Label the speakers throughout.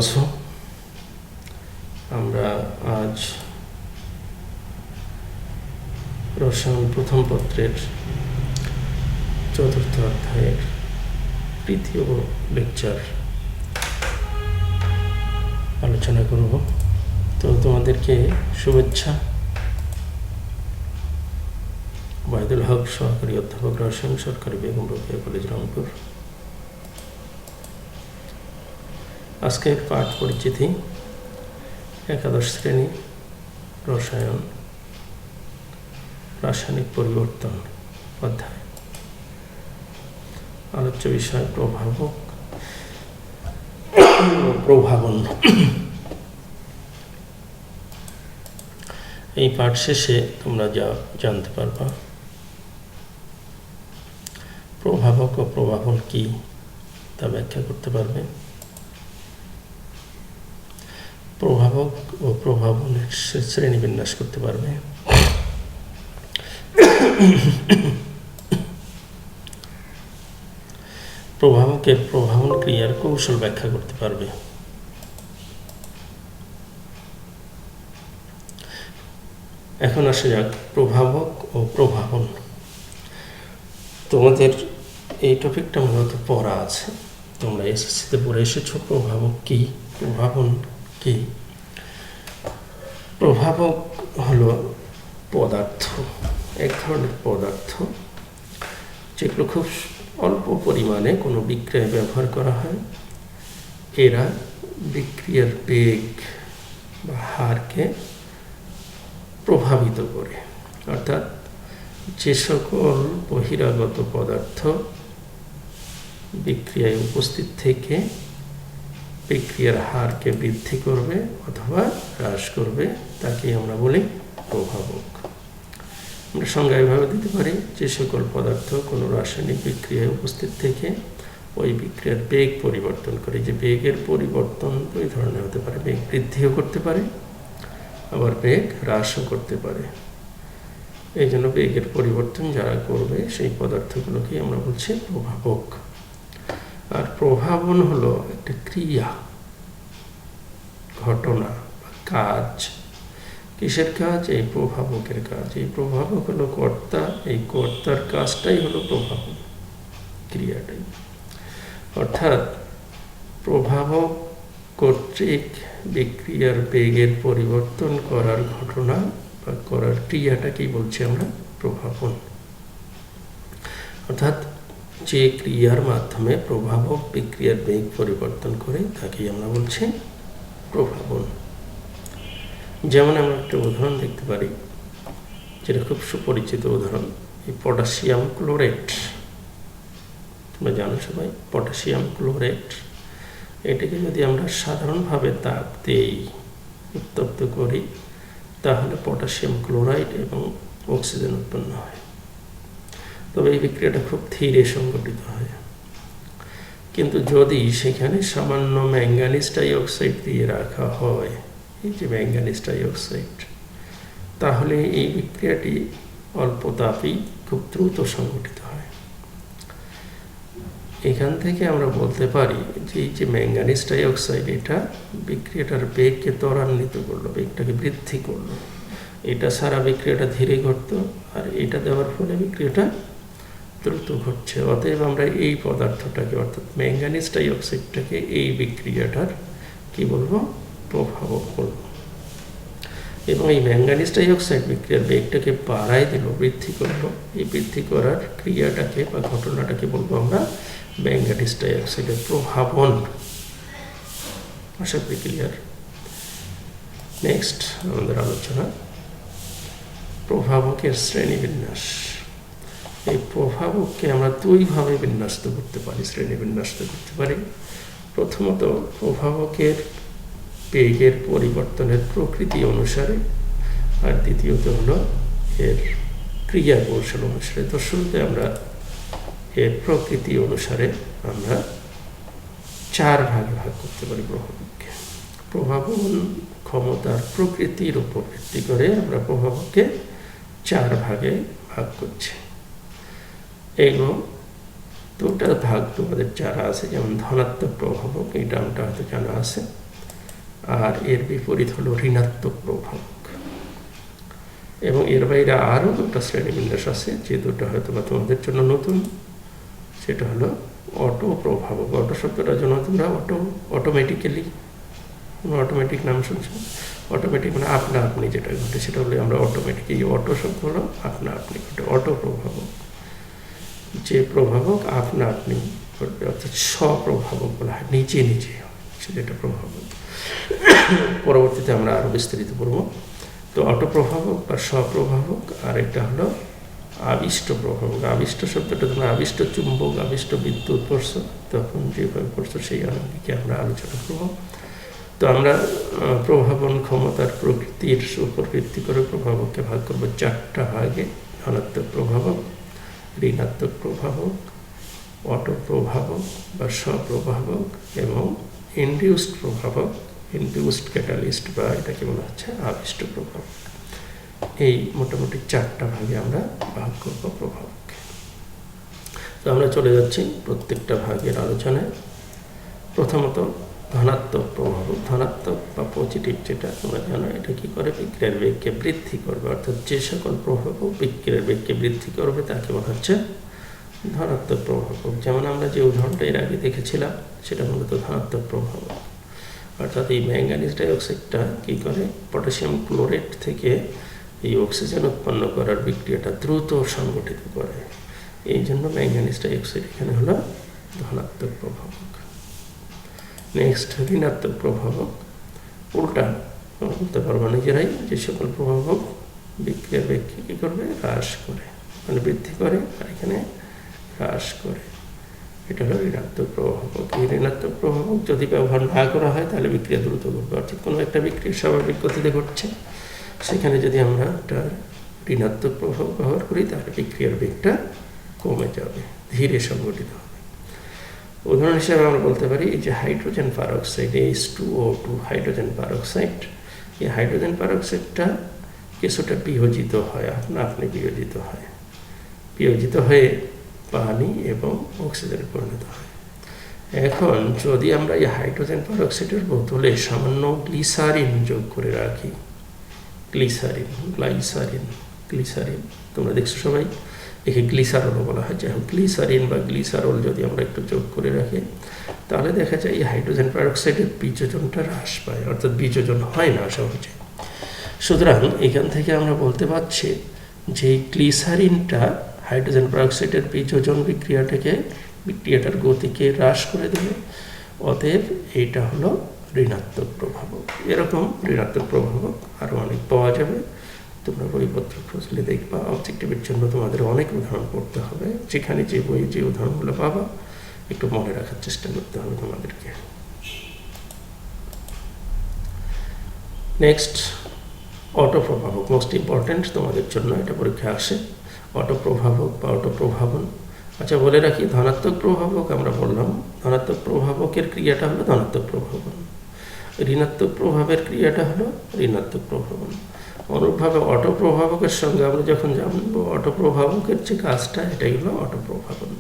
Speaker 1: আছো? আমরা আজ রসায়ন প্রথম পত্রের চতুর্থ অধ্যায়ের তৃতীয় লেকচার আলোচনা করব। তো তোমাদেরকে শুভেচ্ছা। ওয়াহিদুল হক, সহকারী অধ্যাপক, রসায়ন, সরকারি বেগম রোকেয়া কলেজ, রংপুর। আজকের পাঠ পরিচিতি, একাদশ শ্রেণী রসায়ন, রাসায়নিক পরিবর্তন অধ্যায়। আলোচ্য বিষয় প্রভাবক ও প্রভাবন। এই পাঠ শেষে তোমরা যা জানতে পারবা, প্রভাবক ও প্রভাবন কি তা ব্যাখ্যা করতে পারবে, প্রভাবক ও প্রভাবনের শ্রেণীবিন্যাস করতে পারবে, প্রভাবকের প্রভাবন ক্রিয়ার কৌশল ব্যাখ্যা করতে পারবে। এখন আসা যাক প্রভাবক ও প্রভাবন। তোমাদের এই টপিকটা মূলত পড়া আছে, তোমরা এসএসসিতে পড়ে এসেছো প্রভাবক কি, প্রভাবন কি। প্রভাবক হলো পদার্থ, এক ধরনের পদার্থ যেগুলো খুব অল্প পরিমাণে কোনো বিক্রিয়ায় ব্যবহার করা হয়। এরা বিক্রিয়ার বেগ বা হারকে প্রভাবিত করে, অর্থাৎ যে সকল বহিরাগত পদার্থ বিক্রিয়ায় উপস্থিত থেকে বিক্রিয়ার হারকে বৃদ্ধি করবে অথবা হ্রাস করবে তাকে আমরা বলি প্রভাবক। আমরা সংজ্ঞা এভাবে দিতে পারি, যে সকল পদার্থ কোনো রাসায়নিক বিক্রিয়ায় উপস্থিত থেকে ওই বিক্রিয়ার বেগ পরিবর্তন করে। যে বেগের পরিবর্তন দুই ধরনের হতে পারে, বেগ বৃদ্ধিও করতে পারে আবার বেগ হ্রাসও করতে পারে। এই জন্য বেগের পরিবর্তন যারা করবে সেই পদার্থগুলোকে আমরা বলছি প্রভাবক। আর প্রভাবন হলো একটা ক্রিয়া, ঘটনা বা কাজ। কিসের কাজ? এই প্রভাবকের কাজ। এই প্রভাবক হলো কর্তা, এই কর্তার কাজটাই হলো প্রভাবন ক্রিয়াটাই। অর্থাৎ প্রভাবক কর্তৃক বিক্রিয়ার বেগের পরিবর্তন করার ঘটনা বা করার ক্রিয়াটাকেই বলছি আমরা প্রভাবন। অর্থাৎ যে ক্রিয়ার মাধ্যমে প্রভাবক বিক্রিয়ার বেগ পরিবর্তন করে তাকেই আমরা বলছি প্রভাবন। যেমন আমরা একটা উদাহরণ দেখতে পারি, যেটা খুব সুপরিচিত উদাহরণ, এই পটাশিয়াম ক্লোরেট। তোমরা জানো সবাই পটাশিয়াম ক্লোরেট। এটাকে যদি আমরা সাধারণভাবে তাপ দিয়েই উত্তপ্ত করি তাহলে পটাশিয়াম ক্লোরাইড এবং অক্সিজেন উৎপন্ন হয়। তবে এই বিক্রিয়াটা খুব ধীরে সংঘটিত হয়। কিন্তু যদি সেখানে সামান্য ম্যাঙ্গানিজ ডাইঅক্সাইড দিয়ে রাখা হয়, এই যে ম্যাঙ্গানিজ ডাইঅক্সাইড, তাহলে এই বিক্রিয়াটি অল্প তাপেই খুব দ্রুত সংঘটিত হয়। এখান থেকে আমরা বলতে পারি যে এই যে ম্যাঙ্গানিজ ডাইঅক্সাইড, এটা বিক্রিয়াটার বেগকে ত্বরান্বিত করলো, বেগটাকে বৃদ্ধি করলো। এটা সারা বিক্রিয়াটা ধীরে ঘটতো, আর এটা দেওয়ার ফলে বিক্রিয়াটা দ্রুত ঘটছে। অতএব আমরা এই পদার্থটাকে, অর্থাৎ ম্যাঙ্গানিজ ডাইঅক্সাইডটাকে এই বিক্রিয়াটার কি বলবো? প্রভাবক বলবো। এবং এই ম্যাঙ্গানিজ ডাইঅক্সাইড বিক্রিয়ার বেগটাকে বাড়াই দিল, বৃদ্ধি করলো। এই বৃদ্ধি করার ক্রিয়াটাকে বা ঘটনাটাকে বলবো আমরা ম্যাঙ্গানিজ ডাইঅক্সাইডের প্রভাবন। আশা করি ক্লিয়ার। নেক্সট আমাদের আলোচনা প্রভাবকের শ্রেণীবিন্যাস। এই প্রভাবককে আমরা দুইভাবে বিন্যস্ত করতে পারি, শ্রেণীবিন্যস্ত করতে পারি। প্রথমত প্রভাবকের বেগের পরিবর্তনের প্রকৃতি অনুসারে, আর দ্বিতীয়ত হলো এর ক্রিয়া কৌশল অনুসারে। তো শুরুতে আমরা এর প্রকৃতি অনুসারে আমরা চার ভাগে ভাগ করতে পারি প্রভাবককে। প্রভাবন ক্ষমতার প্রকৃতির উপর ভিত্তি করে আমরা প্রভাবককে চার ভাগে ভাগ করছি। এগুলো দুটা ভাগ তোমাদের যারা আছে, যেমন ধনাত্মক প্রভাবক, এই নামটা হয়তো জানা আছে। আর এর বিপরীত হলো ঋণাত্মক প্রভাবক। এবং এর বাইরে আরও দুটো শ্রেণীবিন্যাস আছে, যে দুটো হয়তো বা তোমাদের জন্য নতুন। সেটা হলো অটো প্রভাবক। অটো শব্দটার জন্য তোমরা অটোমেটিক্যালি, অটোমেটিক নাম শুনছো। অটোমেটিক মানে আপনা আপনি যেটা ঘটে সেটা হলে আমরা অটোমেটিক। এই অটো শব্দ হলো আপনা আপনি ঘটে। অটো প্রভাবক, যে প্রভাবক আপনা আপনি ঘটবে, অর্থাৎ স্বপ্রভাবক বলা হয়, নিজে নিজে যেটা প্রভাবক। পরবর্তীতে আমরা আরও বিস্তারিত করব। তো অটো প্রভাবক বা স্বপ্রভাবক, আর একটা হলো আবিষ্ট প্রভাবক। আবিষ্ট শব্দটা তোমরা আবিষ্ট চুম্বক, আবিষ্ট বিদ্যুৎ পড়ছো, তখন যেভাবে পড়ছো সেই আনন্দকে আমরা আলোচনা করব। তো আমরা প্রভাবন ক্ষমতার প্রকৃতির উপর ভিত্তি করে প্রভাবককে ভাগ করবো 4টা ভাগে: ধনাত্মক প্রভাবক, ঋণাত্মক প্রভাবক, অটো প্রভাবক বা স্বপ্রভাবক এবং ইনডিউসড প্রভাবক, ইনডিউসড ক্যাটালিস্ট বা এটাকে বলা হচ্ছে আবিষ্ট প্রভাবক। এই মোটামুটি 4টা ভাগে আমরা ভাগ করবো প্রভাবককে। তো আমরা চলে যাচ্ছি প্রত্যেকটা ভাগের আলোচনায়। প্রথমত ধনাত্মক প্রভাবক। ধনাত্মক বা পজিটিভ যেটা তোমরা জানো, এটা কি করে? বিক্রিয়ার বেগকে বৃদ্ধি করবে। অর্থাৎ যে সকল প্রভাবক বিক্রিয়ার বেগকে বৃদ্ধি করবে তাকে বলা হচ্ছে ধনাত্মক প্রভাবক। যেমন আমরা যে উদাহরণটা এর আগে দেখেছিলাম সেটা মূলত ধনাত্মক প্রভাবক। অর্থাৎ এই ম্যাঙ্গানিজ ডাইঅক্সাইডটা কী করে? পটাশিয়াম ক্লোরেট থেকে এই অক্সিজেন উৎপন্ন করার বিক্রিয়াটা দ্রুত সংগঠিত করে। এই জন্য ম্যাঙ্গানিজ ডাইঅক্সাইড এখানে হলো ধনাত্মক প্রভাবক। নেক্সট ঋণাত্মক প্রভাবক। উল্টা বলতে পারবো নিজেরাই, যে সকল প্রভাবক বিক্রিয়ার বেগকে কী করবে? হ্রাস করে, মানে বৃদ্ধি করে, আর এখানে হ্রাস করে। এটা হলো ঋণাত্মক প্রভাবক। এই ঋণাত্মক প্রভাবক যদি ব্যবহার না করা হয় তাহলে বিক্রিয়া দ্রুত ঘটবে। অর্থাৎ কোনো একটা বিক্রিয়া স্বাভাবিক গতিতে ঘটছে, সেখানে যদি আমরা একটা ঋণাত্মক প্রভাব ব্যবহার করি তাহলে বিক্রিয়ার বেগটা কমে যাবে, ধীরে সংগঠিত হবে। উদাহরণ হিসেবে আমরা বলতে পারি এই যে hydrogen peroxide, H2O2 hydrogen peroxide, এই হাইড্রোজেন পারঅক্সাইডটা কিছুটা বিয়োজিত হয়, আপনি বিয়োজিত হয়, বিয়োজিত হয়ে পানি এবং অক্সিজেনে পরিণত হয়। এখন যদি আমরা এই হাইড্রোজেন পারঅক্সাইডের বোতলে সামান্য গ্লিসারিন যোগ করে রাখি, গ্লিসারিন তোমরা দেখছো সবাই, একে গ্লিসারলও বলা হয়। যাই হোক, গ্লিসারিন বা গ্লিসারল যদি আমরা একটু যোগ করে রাখি তাহলে দেখা যায় এই হাইড্রোজেন পারঅক্সাইডের বিযোজনটা হ্রাস পায়, অর্থাৎ বিযোজন হয় না সহজে। সুতরাং এখান থেকে আমরা বলতে পারছি যে গ্লিসারিনটা হাইড্রোজেন পারঅক্সাইডের বিযোজন বিক্রিয়াটার গতিকে হ্রাস করে দেবে। অতএব এইটা হলো ঋণাত্মক প্রভাবক। এরকম ঋণাত্মক প্রভাবক আরও অনেক পাওয়া যাবে। তোমরা বইপত্র খুঁজলে দেখবা। অবজেক্টিভের জন্য তোমাদের অনেক উদাহরণ পড়তে হবে, যেখানে যে বই যে উদাহরণগুলো পাবা একটু মনে রাখার চেষ্টা করতে হবে তোমাদেরকে। নেক্সট অটো প্রভাবক, মোস্ট ইম্পর্ট্যান্ট তোমাদের জন্য, এটা পরীক্ষায় আসে। অটো প্রভাবক বা অটো প্রভাবন। আচ্ছা, বলে রাখি ধনাত্মক প্রভাবক আমরা বললাম, ধনাত্মক প্রভাবকের ক্রিয়াটা হলো ধনাত্মক প্রভাবন, ঋণাত্মক প্রভাবের ক্রিয়াটা হলো ঋণাত্মক প্রভাবন। অনুরূপভাবে অটো প্রভাবকের সঙ্গে আমরা যখন জানবো অটো প্রভাবকের যে কাজটা, এটাই হলো অটো প্রভাবন।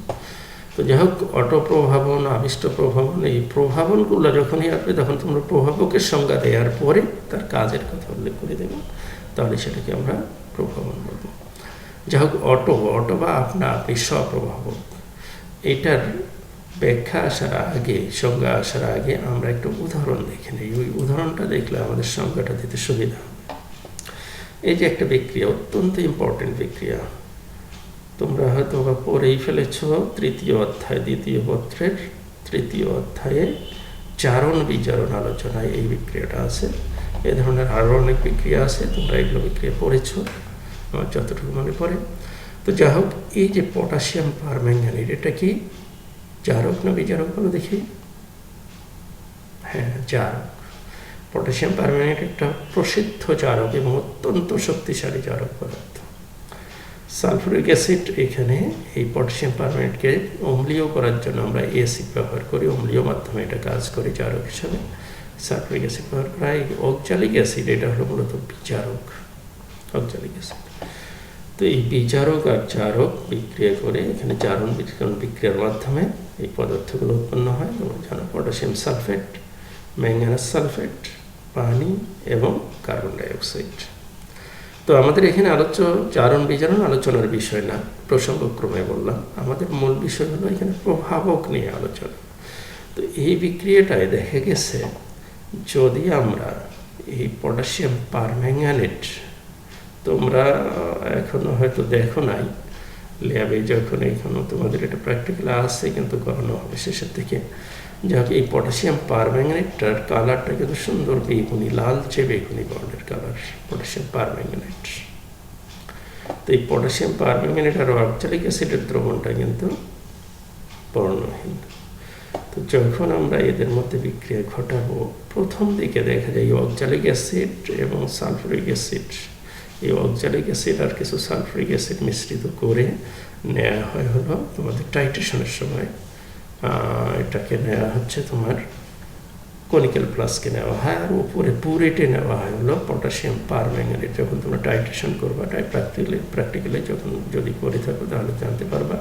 Speaker 1: তো যাই হোক, অটো প্রভাবন, আবিষ্ট প্রভাবন, এই প্রভাবনগুলো যখনই আসবে তখন তোমরা প্রভাবকের সংজ্ঞা দেওয়ার পরে তার কাজের কথা উল্লেখ করে দেবো, তাহলে সেটাকে আমরা প্রভাবন বলবো। যাই হোক, অটো বা আপনি স্বপ্রভাবক, এটার ব্যাখ্যা আসার আগে, সংজ্ঞা আসার আগে আমরা একটা উদাহরণ দেখে নিই। ওই উদাহরণটা দেখলে আমাদের সংজ্ঞাটা দিতে সুবিধা হবে। এই যে একটা বিক্রিয়া, অত্যন্ত ইম্পর্টেন্ট বিক্রিয়া, তোমরা হয়তো বা পড়েই ফেলেছ তৃতীয় অধ্যায়, দ্বিতীয় পত্রের তৃতীয় অধ্যায়ে চারণ বিজারণ আলোচনায় এই বিক্রিয়াটা আছে। এ ধরনের আরও অনেক বিক্রিয়া আছে, তোমরা এগুলো বিক্রিয়া পড়েছ আমার যতটুকু মনে পড়ে। তো যাই হোক, এই যে পটাশিয়াম পারম্যাঙ্গানেট, এটা কি জারক না বিজারক বলো দেখি? হ্যাঁ, জারক। পটাশিয়াম পারম্যাঙ্গানেট একটা প্রসিদ্ধ জারক এবং অত্যন্ত শক্তিশালী জারক পদার্থ। সালফুরিক অ্যাসিড, এখানে এই পটাশিয়াম পারম্যাঙ্গানেটকে অম্লীয় করার জন্য আমরা অ্যাসিড ব্যবহার করি, অম্লীয় মাধ্যমে এটা কাজ করে জারক হিসাবে। সালফুরিক অ্যাসিড ব্যবহার করা হয়। অক্সালিক অ্যাসিড, এটা হলো মূলত বিজারক, অক্সালিক অ্যাসিড। তো এই বিজারক আর জারক বিক্রিয়া করে এখানে জারণ বিক্রিয়ার মাধ্যমে এই পদার্থগুলো উৎপন্ন হয়। তোমরা জানো পটাশিয়াম সালফেট, ম্যাঙ্গানাস সালফেট, পানি এবং কার্বন ডাইঅক্সাইড। তো আমাদের এখানে জারণ বিজারণ আলোচনার বিষয় না, প্রসঙ্গক্রমে বললাম। আমাদের মূল বিষয় হলো এখানে প্রভাবক নিয়ে আলোচনা। তো এই বিক্রিয়াটায় দেখা গেছে যদি আমরা এই পটাশিয়াম পারম্যাঙ্গানেট, তোমরা এখনো হয়তো দেখো নাই ল্যাবে, যখন এখনো তোমাদের এটা প্র্যাকটিক্যাল আসছে কিন্তু করানো হবে শেষের থেকে। যাক, এই পটাশিয়াম পারম্যাঙ্গানেটটার কালারটা কিন্তু সুন্দর বেগুনি, লালচে বেগুনি বর্ণের কালার পটাশিয়াম পারম্যাঙ্গানেট। তো এই পটাশিয়াম পারম্যাঙ্গানেট আর অক্সালিক অ্যাসিডের দ্রবণটা কিন্তু বর্ণহীন। তো যখন আমরা এদের মধ্যে বিক্রিয়া ঘটাবো, প্রথম দিকে দেখা যায় অক্সালিক অ্যাসিড এবং সালফুরিক অ্যাসিড, এই অক্সালিক অ্যাসিড আর কিছু সালফুরিক অ্যাসিড মিশ্রিত করে নেওয়া হয় হলো তোমাদের টাইট্রেশনের সময়। এটাকে নেওয়া হচ্ছে তোমার কনিক্যাল প্লাসকে নেওয়া হয়, আর উপরে বুরেটে নেওয়া হয় হলো পটাশিয়াম পারম্যাঙ্গানেট। যখন তোমরা টাইট্রেশন করবা, প্র্যাকটিক্যালি যখন যদি করে থাকো তাহলে জানতে পারবা,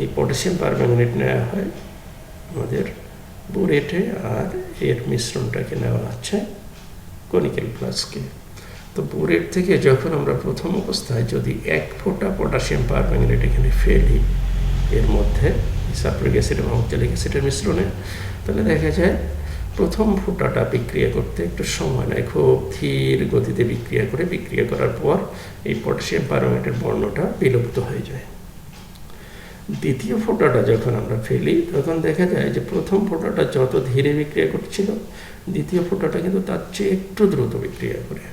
Speaker 1: এই পটাশিয়াম পারম্যাঙ্গানেট নেওয়া হয় আমাদের বুরেটে, আর এর মিশ্রণটাকে নেওয়া হচ্ছে কনিক্যাল প্লাসকে। তো বুরেট থেকে যখন আমরা প্রথম অবস্থায় যদি 1 ফোঁটা পটাশিয়াম পারম্যাঙ্গানেট এখানে ফেলি এর মধ্যে সালফুরিক অ্যাসিড এবং অক্সালিক অ্যাসিডের মিশ্রণে, তাহলে দেখা যায় প্রথম ফোঁটাটা বিক্রিয়া করতে একটু সময় নেয়, খুব ধীর গতিতে বিক্রিয়া করার পর এই পটাশিয়াম পারম্যাঙ্গানেটের বর্ণটা বিলুপ্ত হয়ে যায়। দ্বিতীয় ফোঁটাটা যখন আমরা ফেলি তখন দেখা যায় যে প্রথম ফোঁটাটা যত ধীরে বিক্রিয়া করছিল, দ্বিতীয় ফোঁটাটা কিন্তু তার চেয়ে একটু দ্রুত বিক্রিয়া করে।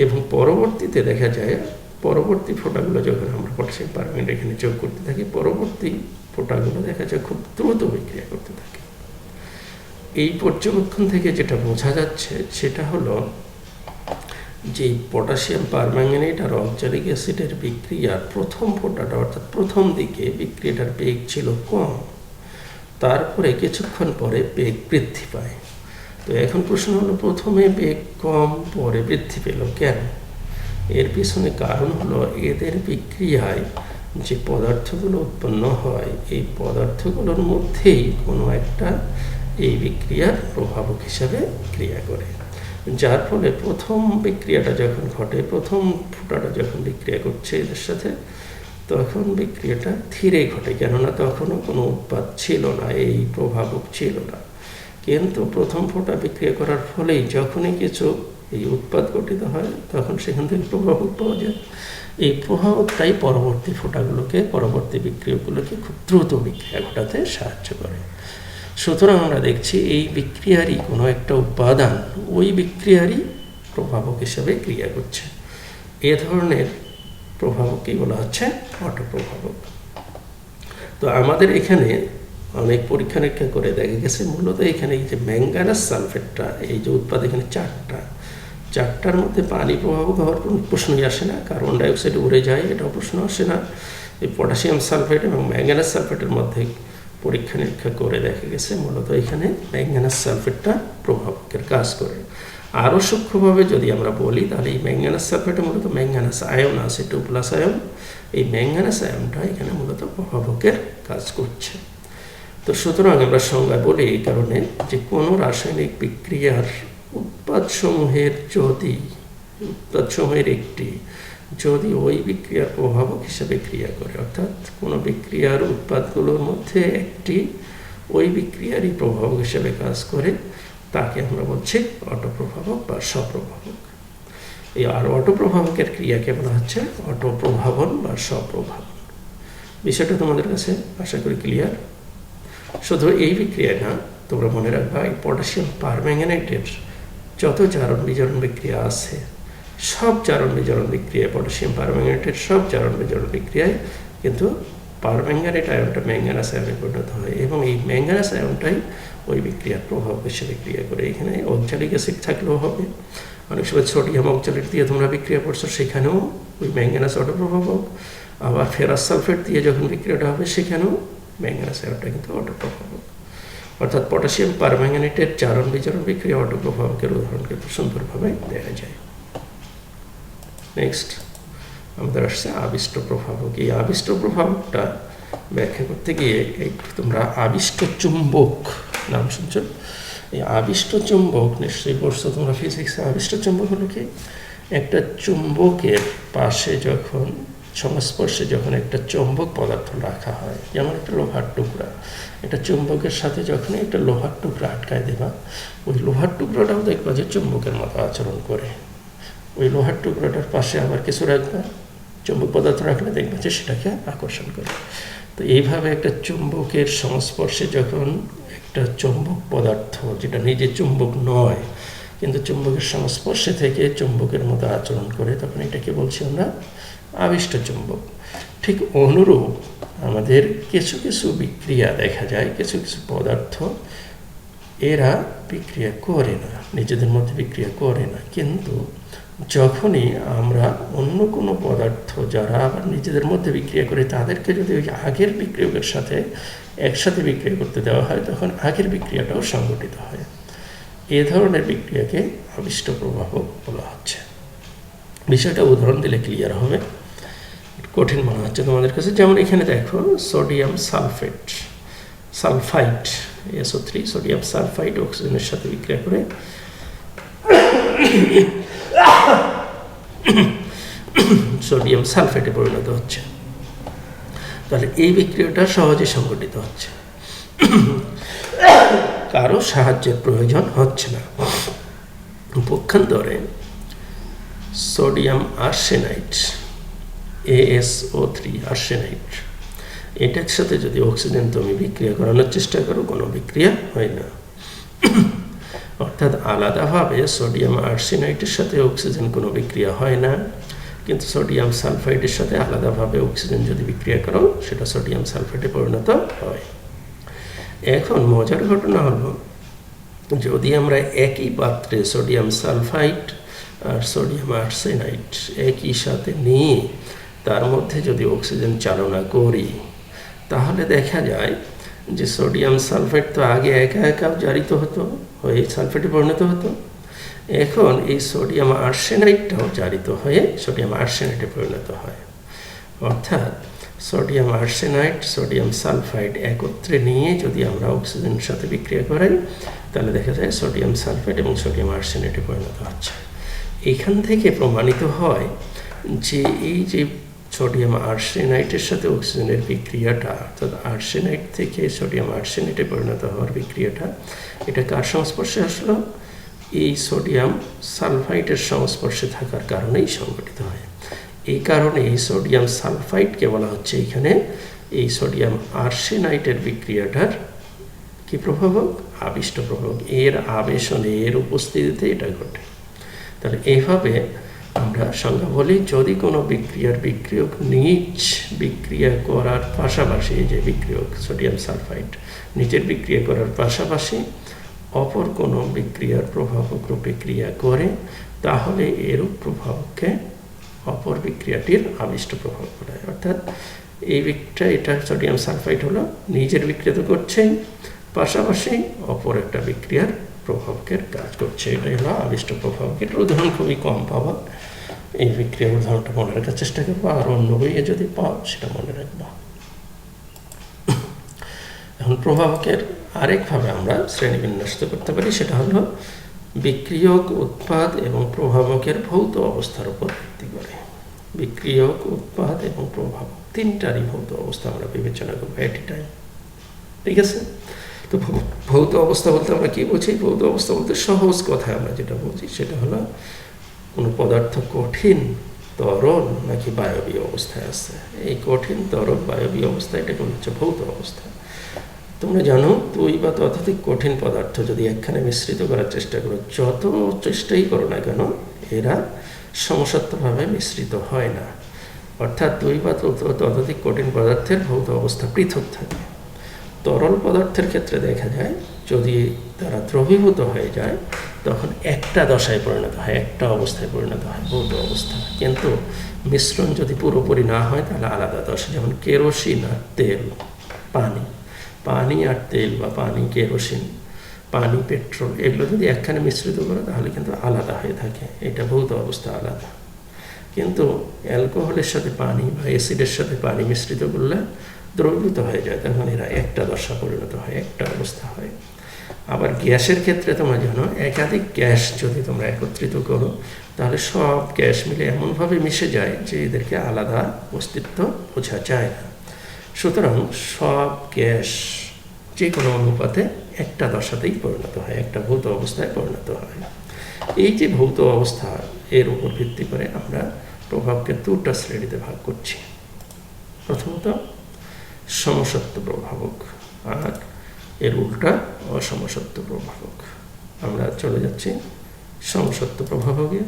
Speaker 1: এবং পরবর্তীতে দেখা যায় পরবর্তী ফোঁটাগুলো যখন আমরা পটাশিয়াম পারম্যাঙ্গানেট এখানে যোগ করতে থাকি, পরবর্তী ফোঁটাগুলো দেখা যায় খুব দ্রুত বিক্রিয়া করতে থাকে। এই পর্যবেক্ষণ থেকে যেটা বোঝা যাচ্ছে সেটা হলো যে পটাশিয়াম পারম্যাঙ্গানেট আর অক্সালিক অ্যাসিডের বিক্রিয়ার প্রথম ফোঁটাটা, অর্থাৎ প্রথম দিকে বিক্রিয়াটার বেগ ছিল কম, তারপরে কিছুক্ষণ পরে বেগ বৃদ্ধি পায়। তো এখন প্রশ্ন হলো, প্রথমে বেগ কম পরে বৃদ্ধি পেল কেন? এর পিছনে কারণ হলো এদের বিক্রিয়ায় যে পদার্থগুলো উৎপন্ন হয়, এই পদার্থগুলোর মধ্যেই কোনো একটা এই বিক্রিয়ার প্রভাবক হিসাবে ক্রিয়া করে, যার ফলে প্রথম বিক্রিয়াটা যখন ঘটে, প্রথম ফোঁটাটা যখন বিক্রিয়া করছে এদের সাথে, তখন বিক্রিয়াটা ধীরে ঘটে, কেননা তখনও কোনো উৎপাদ ছিল না, এই প্রভাবক ছিল না। কিন্তু প্রথম ফোঁটা বিক্রিয়া করার ফলেই যখনই কিছু এই উৎপাদ গঠিত হয়, তখন সেখান থেকে প্রভাবক পাওয়া যায়। এই প্রভাবকটাই পরবর্তী ফোঁটাগুলোকে, পরবর্তী বিক্রিয়াগুলোকে খুব দ্রুত বিক্রিয়া ঘটাতে সাহায্য করে। সুতরাং আমরা দেখছি এই বিক্রিয়ারই কোনো একটা উপাদান ওই বিক্রিয়ারই প্রভাবক হিসেবে ক্রিয়া করছে। এ ধরনের প্রভাবকই বলা হচ্ছে অটোপ্রভাবক। তো আমাদের এখানে অনেক পরীক্ষা নিরীক্ষা করে দেখা গেছে মূলত এখানে এই যে ম্যাঙ্গানাস সালফেটটা, এই যে উৎপাদ এখানে চারটার মধ্যে পানি প্রভাবক হওয়ার কোনো প্রশ্নই আসে না, কার্বন ডাইঅক্সাইড উড়ে যায় এটাও প্রশ্ন আসে না। এই পটাশিয়াম সালফেট এবং ম্যাঙ্গানাস সালফেটের মধ্যে পরীক্ষা নিরীক্ষা করে দেখা গেছে মূলত এখানে ম্যাঙ্গানাস সালফেটটা প্রভাবকের কাজ করে। আরও সূক্ষ্মভাবে যদি আমরা বলি তাহলে এই ম্যাঙ্গানাস সালফেটে মূলত ম্যাঙ্গানাস আয়ন আছে, 2+ আয়ন। এই ম্যাঙ্গানাস আয়নটা এখানে মূলত প্রভাবকের কাজ করছে। তো সুতরাং আমরা সংজ্ঞায় বলি এই কারণে যে কোনো রাসায়নিক বিক্রিয়ার উৎপাদসমূহের একটি যদি ওই বিক্রিয়ার প্রভাবক হিসেবে ক্রিয়া করে, অর্থাৎ কোনো বিক্রিয়ার উৎপাদগুলোর মধ্যে একটি ওই বিক্রিয়ারই প্রভাবক হিসেবে কাজ করে, তাকে আমরা বলছি অটোপ্রভাবক বা স্বপ্রভাবক। এই আর অটোপ্রভাবকের ক্রিয়াকে বলা হচ্ছে অটোপ্রভাবন বা স্বপ্রভাবন। বিষয়টা তোমাদের কাছে আশা করি ক্লিয়ার। শুধু এই বিক্রিয়া না, তোমরা মনে রাখবা এই পটাশিয়াম পারম্যাঙ্গানেটের যত জারণ বিজারণ বিক্রিয়া আছে, সব জারণ বিজারণ বিক্রিয়া, পটাশিয়াম পারম্যাঙ্গানেটের সব জারণ বিজারণ বিক্রিয়ায় কিন্তু পারম্যাঙ্গানেট আয়নটা ম্যাঙ্গানাস আয়নে পরিণত হয়, এবং এই ম্যাঙ্গানাস আয়নটাই ওই বিক্রিয়ার প্রভাব হিসেবে ক্রিয়া করে। এখানে অক্সালিক অ্যাসিড থাকলেও হবে, অনেক সময় সোডিয়াম অক্সালেট দিয়ে তোমরা বিক্রিয়া করছো, সেখানেও ওই ম্যাঙ্গানাস অটোপ্রভাবক। আবার ফেরাস সালফেট দিয়ে যখন বিক্রিয়াটা হবে সেখানেও ম্যাঙ্গানাস আয়নটা কিন্তু অটোপ্রভাবক। অর্থাৎ পটাশিয়াম পারম্যাঙ্গানেটের জারণ বিজারণ বিক্রিয়া অটোপ্রভাবকের উদাহরণ কিন্তু সুন্দরভাবে দেওয়া যায়। নেক্সট আমাদের আসছে আবিষ্ট প্রভাবক। এই আবিষ্ট প্রভাবকটা ব্যাখ্যা করতে গিয়ে তোমরা আবিষ্ট চুম্বক নাম শুনছো, এই আবিষ্ট চুম্বক নিশ্চয়ই পড়ছো তোমরা ফিজিক্সে। আবিষ্ট চুম্বক হলো কি, একটা চুম্বকের পাশে যখন সংস্পর্শে যখন একটা চুম্বক পদার্থ রাখা হয়, যেমন একটা লোহার টুকরা, একটা চুম্বকের সাথে যখন একটা লোহার টুকরা আটকায় দেবা, ওই লোহার টুকরাটাও দেখবা যে চুম্বকের মতো আচরণ করে। ওই লোহার টুকরাটার পাশে আবার কিছু রাখবা, চুম্বক পদার্থ রাখলে দেখবা যে সেটাকে আকর্ষণ করে। তো এইভাবে একটা চুম্বকের সংস্পর্শে যখন একটা চুম্বক পদার্থ, যেটা নিজে চুম্বক নয় কিন্তু চুম্বকের সংস্পর্শে থেকে চুম্বকের মতো আচরণ করে, তখন এটাকে বলছি আমরা আবিষ্ট চুম্বক। ঠিক অনুরূপ আমাদের কিছু কিছু বিক্রিয়া দেখা যায়, কিছু কিছু পদার্থ এরা বিক্রিয়া করে না, নিজেদের মধ্যে বিক্রিয়া করে না, কিন্তু যখনই আমরা অন্য কোনো পদার্থ যারা আবার নিজেদের মধ্যে বিক্রিয়া করে তাদেরকে যদি ওই আগের বিক্রিয়কের সাথে একসাথে বিক্রিয়া করতে দেওয়া হয়, তখন আগের বিক্রিয়াটাও সংঘটিত হয়। এ ধরনের বিক্রিয়াকে আবিষ্ট প্রভাবক বলা হচ্ছে। বিষয়টা উদাহরণ দিলে ক্লিয়ার হবে, কঠিন মনে হচ্ছে তোমাদের কাছে। যেমন এখানে দেখো sodium sulphide SO3, sodium sulphide অক্সিজেনের সাথে বিক্রিয়া করে সোডিয়াম সালফেটে পরিণত হচ্ছে। তাহলে এই বিক্রিয়াটা সহজে সংঘটিত হচ্ছে, কারো সাহায্যের প্রয়োজন হচ্ছে না। পক্ষান্তরে সোডিয়াম আর্সেনাইড ASO3 আর্সেনাইড, এটার সাথে যদি অক্সিজেন তুমি বিক্রিয়া করানোর চেষ্টা করো, কোনো বিক্রিয়া হয় না। অর্থাৎ আলাদাভাবে সোডিয়াম আর্সেনাইডের সাথে অক্সিজেন কোনো বিক্রিয়া হয় না, কিন্তু সোডিয়াম সালফাইডের সাথে আলাদাভাবে অক্সিজেন যদি বিক্রিয়া করো, সেটা সোডিয়াম সালফেটে পরিণত হয়। এখন মজার ঘটনা হলো, যদি আমরা একই পাত্রে সোডিয়াম সালফাইড আর সোডিয়াম আর্সেনাইড একই সাথে নিয়ে তার মধ্যে যদি অক্সিজেন চালনা করি, তাহলে দেখা যায় যে সোডিয়াম সালফেট তো আগে একা একা জারিত হতো, হয়ে সালফেটে পরিণত হতো। এখন এই সোডিয়াম আর্সেনাইডটাও জারিত হয়ে সোডিয়াম আর্সেনাইডে পরিণত হয়। অর্থাৎ সোডিয়াম আর্সেনাইড, সোডিয়াম সালফাইড একত্রে নিয়ে যদি আমরা অক্সিজেনের সাথে বিক্রিয়া করাই, তাহলে দেখা যায় সোডিয়াম সালফেট এবং সোডিয়াম আর্সেনাইডে পরিণত হচ্ছে। এখান থেকে প্রমাণিত হয় যে এই যে সোডিয়াম আর্সেনাইডের সাথে অক্সিজেনের বিক্রিয়াটা, অর্থাৎ আর্সেনাইড থেকে সোডিয়াম আর্সেনেটে পরিণত হওয়ার বিক্রিয়াটা, এটা কার সংস্পর্শে আসলো? এই সোডিয়াম সালফাইডের সংস্পর্শে থাকার কারণেই সংঘটিত হয়। এই কারণে এই সোডিয়াম সালফাইডকে বলা হচ্ছে এখানে এই সোডিয়াম আর্সেনাইডের বিক্রিয়াটার কি প্রভাবক? আবিষ্ট প্রভাবক। এর আবেশনে, এর উপস্থিতিতে এটা ঘটে। তাহলে এইভাবে আমরা সংজ্ঞা বলি, যদি কোনো বিক্রিয়ার বিক্রিয়ক নিজ বিক্রিয়া করার পাশাপাশি, যে বিক্রিয়ক সোডিয়াম সালফাইড নিজের বিক্রিয়া করার পাশাপাশি অপর কোনো বিক্রিয়ার প্রভাবক রূপে ক্রিয়া করে, তাহলে এরূপ প্রভাবকে অপর বিক্রিয়াটির আবিষ্ট প্রভাব বলা হয়। অর্থাৎ এই বিক্রিয়া, এটা সোডিয়াম সালফাইড হলো, নিজের বিক্রিয়া তো করছেই, পাশাপাশি অপর একটা বিক্রিয়ার প্রভাবকের কাজ করছে, এটাই হলো আবিষ্ট প্রভাবক। এটার উদাহরণ খুবই কম পাবা, এই বিক্রিয়ার উদাহরণটা মনে রাখার চেষ্টা করবো, আর অন্য বইয়ে যদি পাও সেটা মনে রাখবা। এখন প্রভাবকের আরেকভাবে আমরা শ্রেণীবিন্যাস করতে পারি, সেটা হলো বিক্রিয়ক, উৎপাদ এবং প্রভাবকের ভৌত অবস্থার উপর ভিত্তি করে। বিক্রিয়ক, উৎপাদ এবং প্রভাবক তিনটারই ভৌত অবস্থা আমরা বিবেচনা করবো এট এ টাইম। ঠিক আছে? তো ভৌত অবস্থা বলতে আমরা কি বুঝি? ভৌত অবস্থা বলতে সহজ কথায় আমরা যেটা বুঝি সেটা হলো কোনো পদার্থ কঠিন, তরল নাকি বায়বীয় অবস্থায় আছে। এই কঠিন, তরল, বায়বীয় অবস্থা, এটাকে হচ্ছে ভৌত অবস্থা। তোমরা জানো, তুই বা ততোধিক কঠিন পদার্থ যদি একখানে মিশ্রিত করার চেষ্টা করো, যত চেষ্টাই করো না কেন, এরা সমসত্বভাবে মিশ্রিত হয় না। অর্থাৎ তুই বা ততোধিক কঠিন পদার্থের ভৌত অবস্থা পৃথক থাকে। তরল পদার্থের ক্ষেত্রে দেখা যায়, যদি তারা দ্রবীভূত হয়ে যায়, তখন একটা দশায় পরিণত হয়, একটা অবস্থায় পরিণত হয়, ভৌত অবস্থা। কিন্তু মিশ্রণ যদি পুরোপুরি না হয়, তাহলে আলাদা দশা। যেমন কেরোসিন আর তেল, পানি আর তেল, বা পানি কেরোসিন, পানি পেট্রোল, এগুলো যদি একখানে মিশ্রিত করে তাহলে কিন্তু আলাদা হয়ে থাকে, এটা ভৌত অবস্থা আলাদা। কিন্তু অ্যালকোহলের সাথে পানি বা অ্যাসিডের সাথে পানি মিশ্রিত করলে দ্রবীভূত হয়ে যায়, তখন এরা একটা দশা পরিণত হয়, একটা অবস্থা হয়। আবার গ্যাসের ক্ষেত্রে তোমরা জানো একাধিক গ্যাস যদি তোমরা একত্রিত করো তাহলে সব গ্যাস মিলে এমনভাবে মিশে যায় যে এদেরকে আলাদা অস্তিত্ব বোঝা যায় না। সুতরাং সব গ্যাস যে কোনো অনুপাতে একটা দশাতেই পরিণত হয়, একটা ভৌত অবস্থায় পরিণত হয়। এই যে ভৌত অবস্থা এর উপর ভিত্তি করে আমরা প্রভাবকে দুটা শ্রেণীতে ভাগ করছি। প্রথমত সমসত্ব প্রভাবক, আর এর উল্টা অসমসত্ব প্রভাবক। আমরা চলে যাচ্ছি সমসত্ব প্রভাবকে।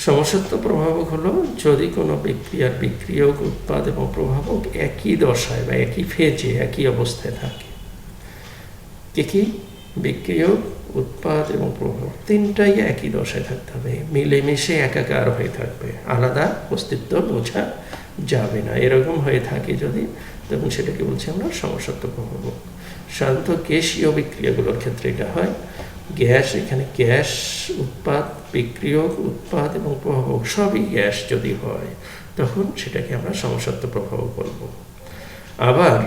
Speaker 1: সমসত্ব প্রভাবক হলো যদি কোনো বিক্রিয়ার বিক্রিয়ক, উৎপাদ এবং প্রভাবক একই দশায় বা একই ফেজে, একই অবস্থায় থাকে। কি বিক্রিয়ক, উৎপাদ এবং প্রভাব তিনটাই একই দশায় থাকতে হবে, মিলেমিশে একাকার হয়ে থাকবে, আলাদা অস্তিত্ব বোঝা যাবে না। এরকম হয়ে থাকে যদি, তখন সেটাকে বলছি আমরা সমসত্ব প্রভাবক। সাধারণত গ্যাসীয় বিক্রিয়াগুলোর ক্ষেত্রে এটা হয়। গ্যাস, এখানে গ্যাস, উৎপাদ, বিক্রিয়ক, উৎপাদ এবং প্রভাবক সবই গ্যাস যদি হয় তখন সেটাকে আমরা সমসত্ব প্রভাবক বলবো। আবার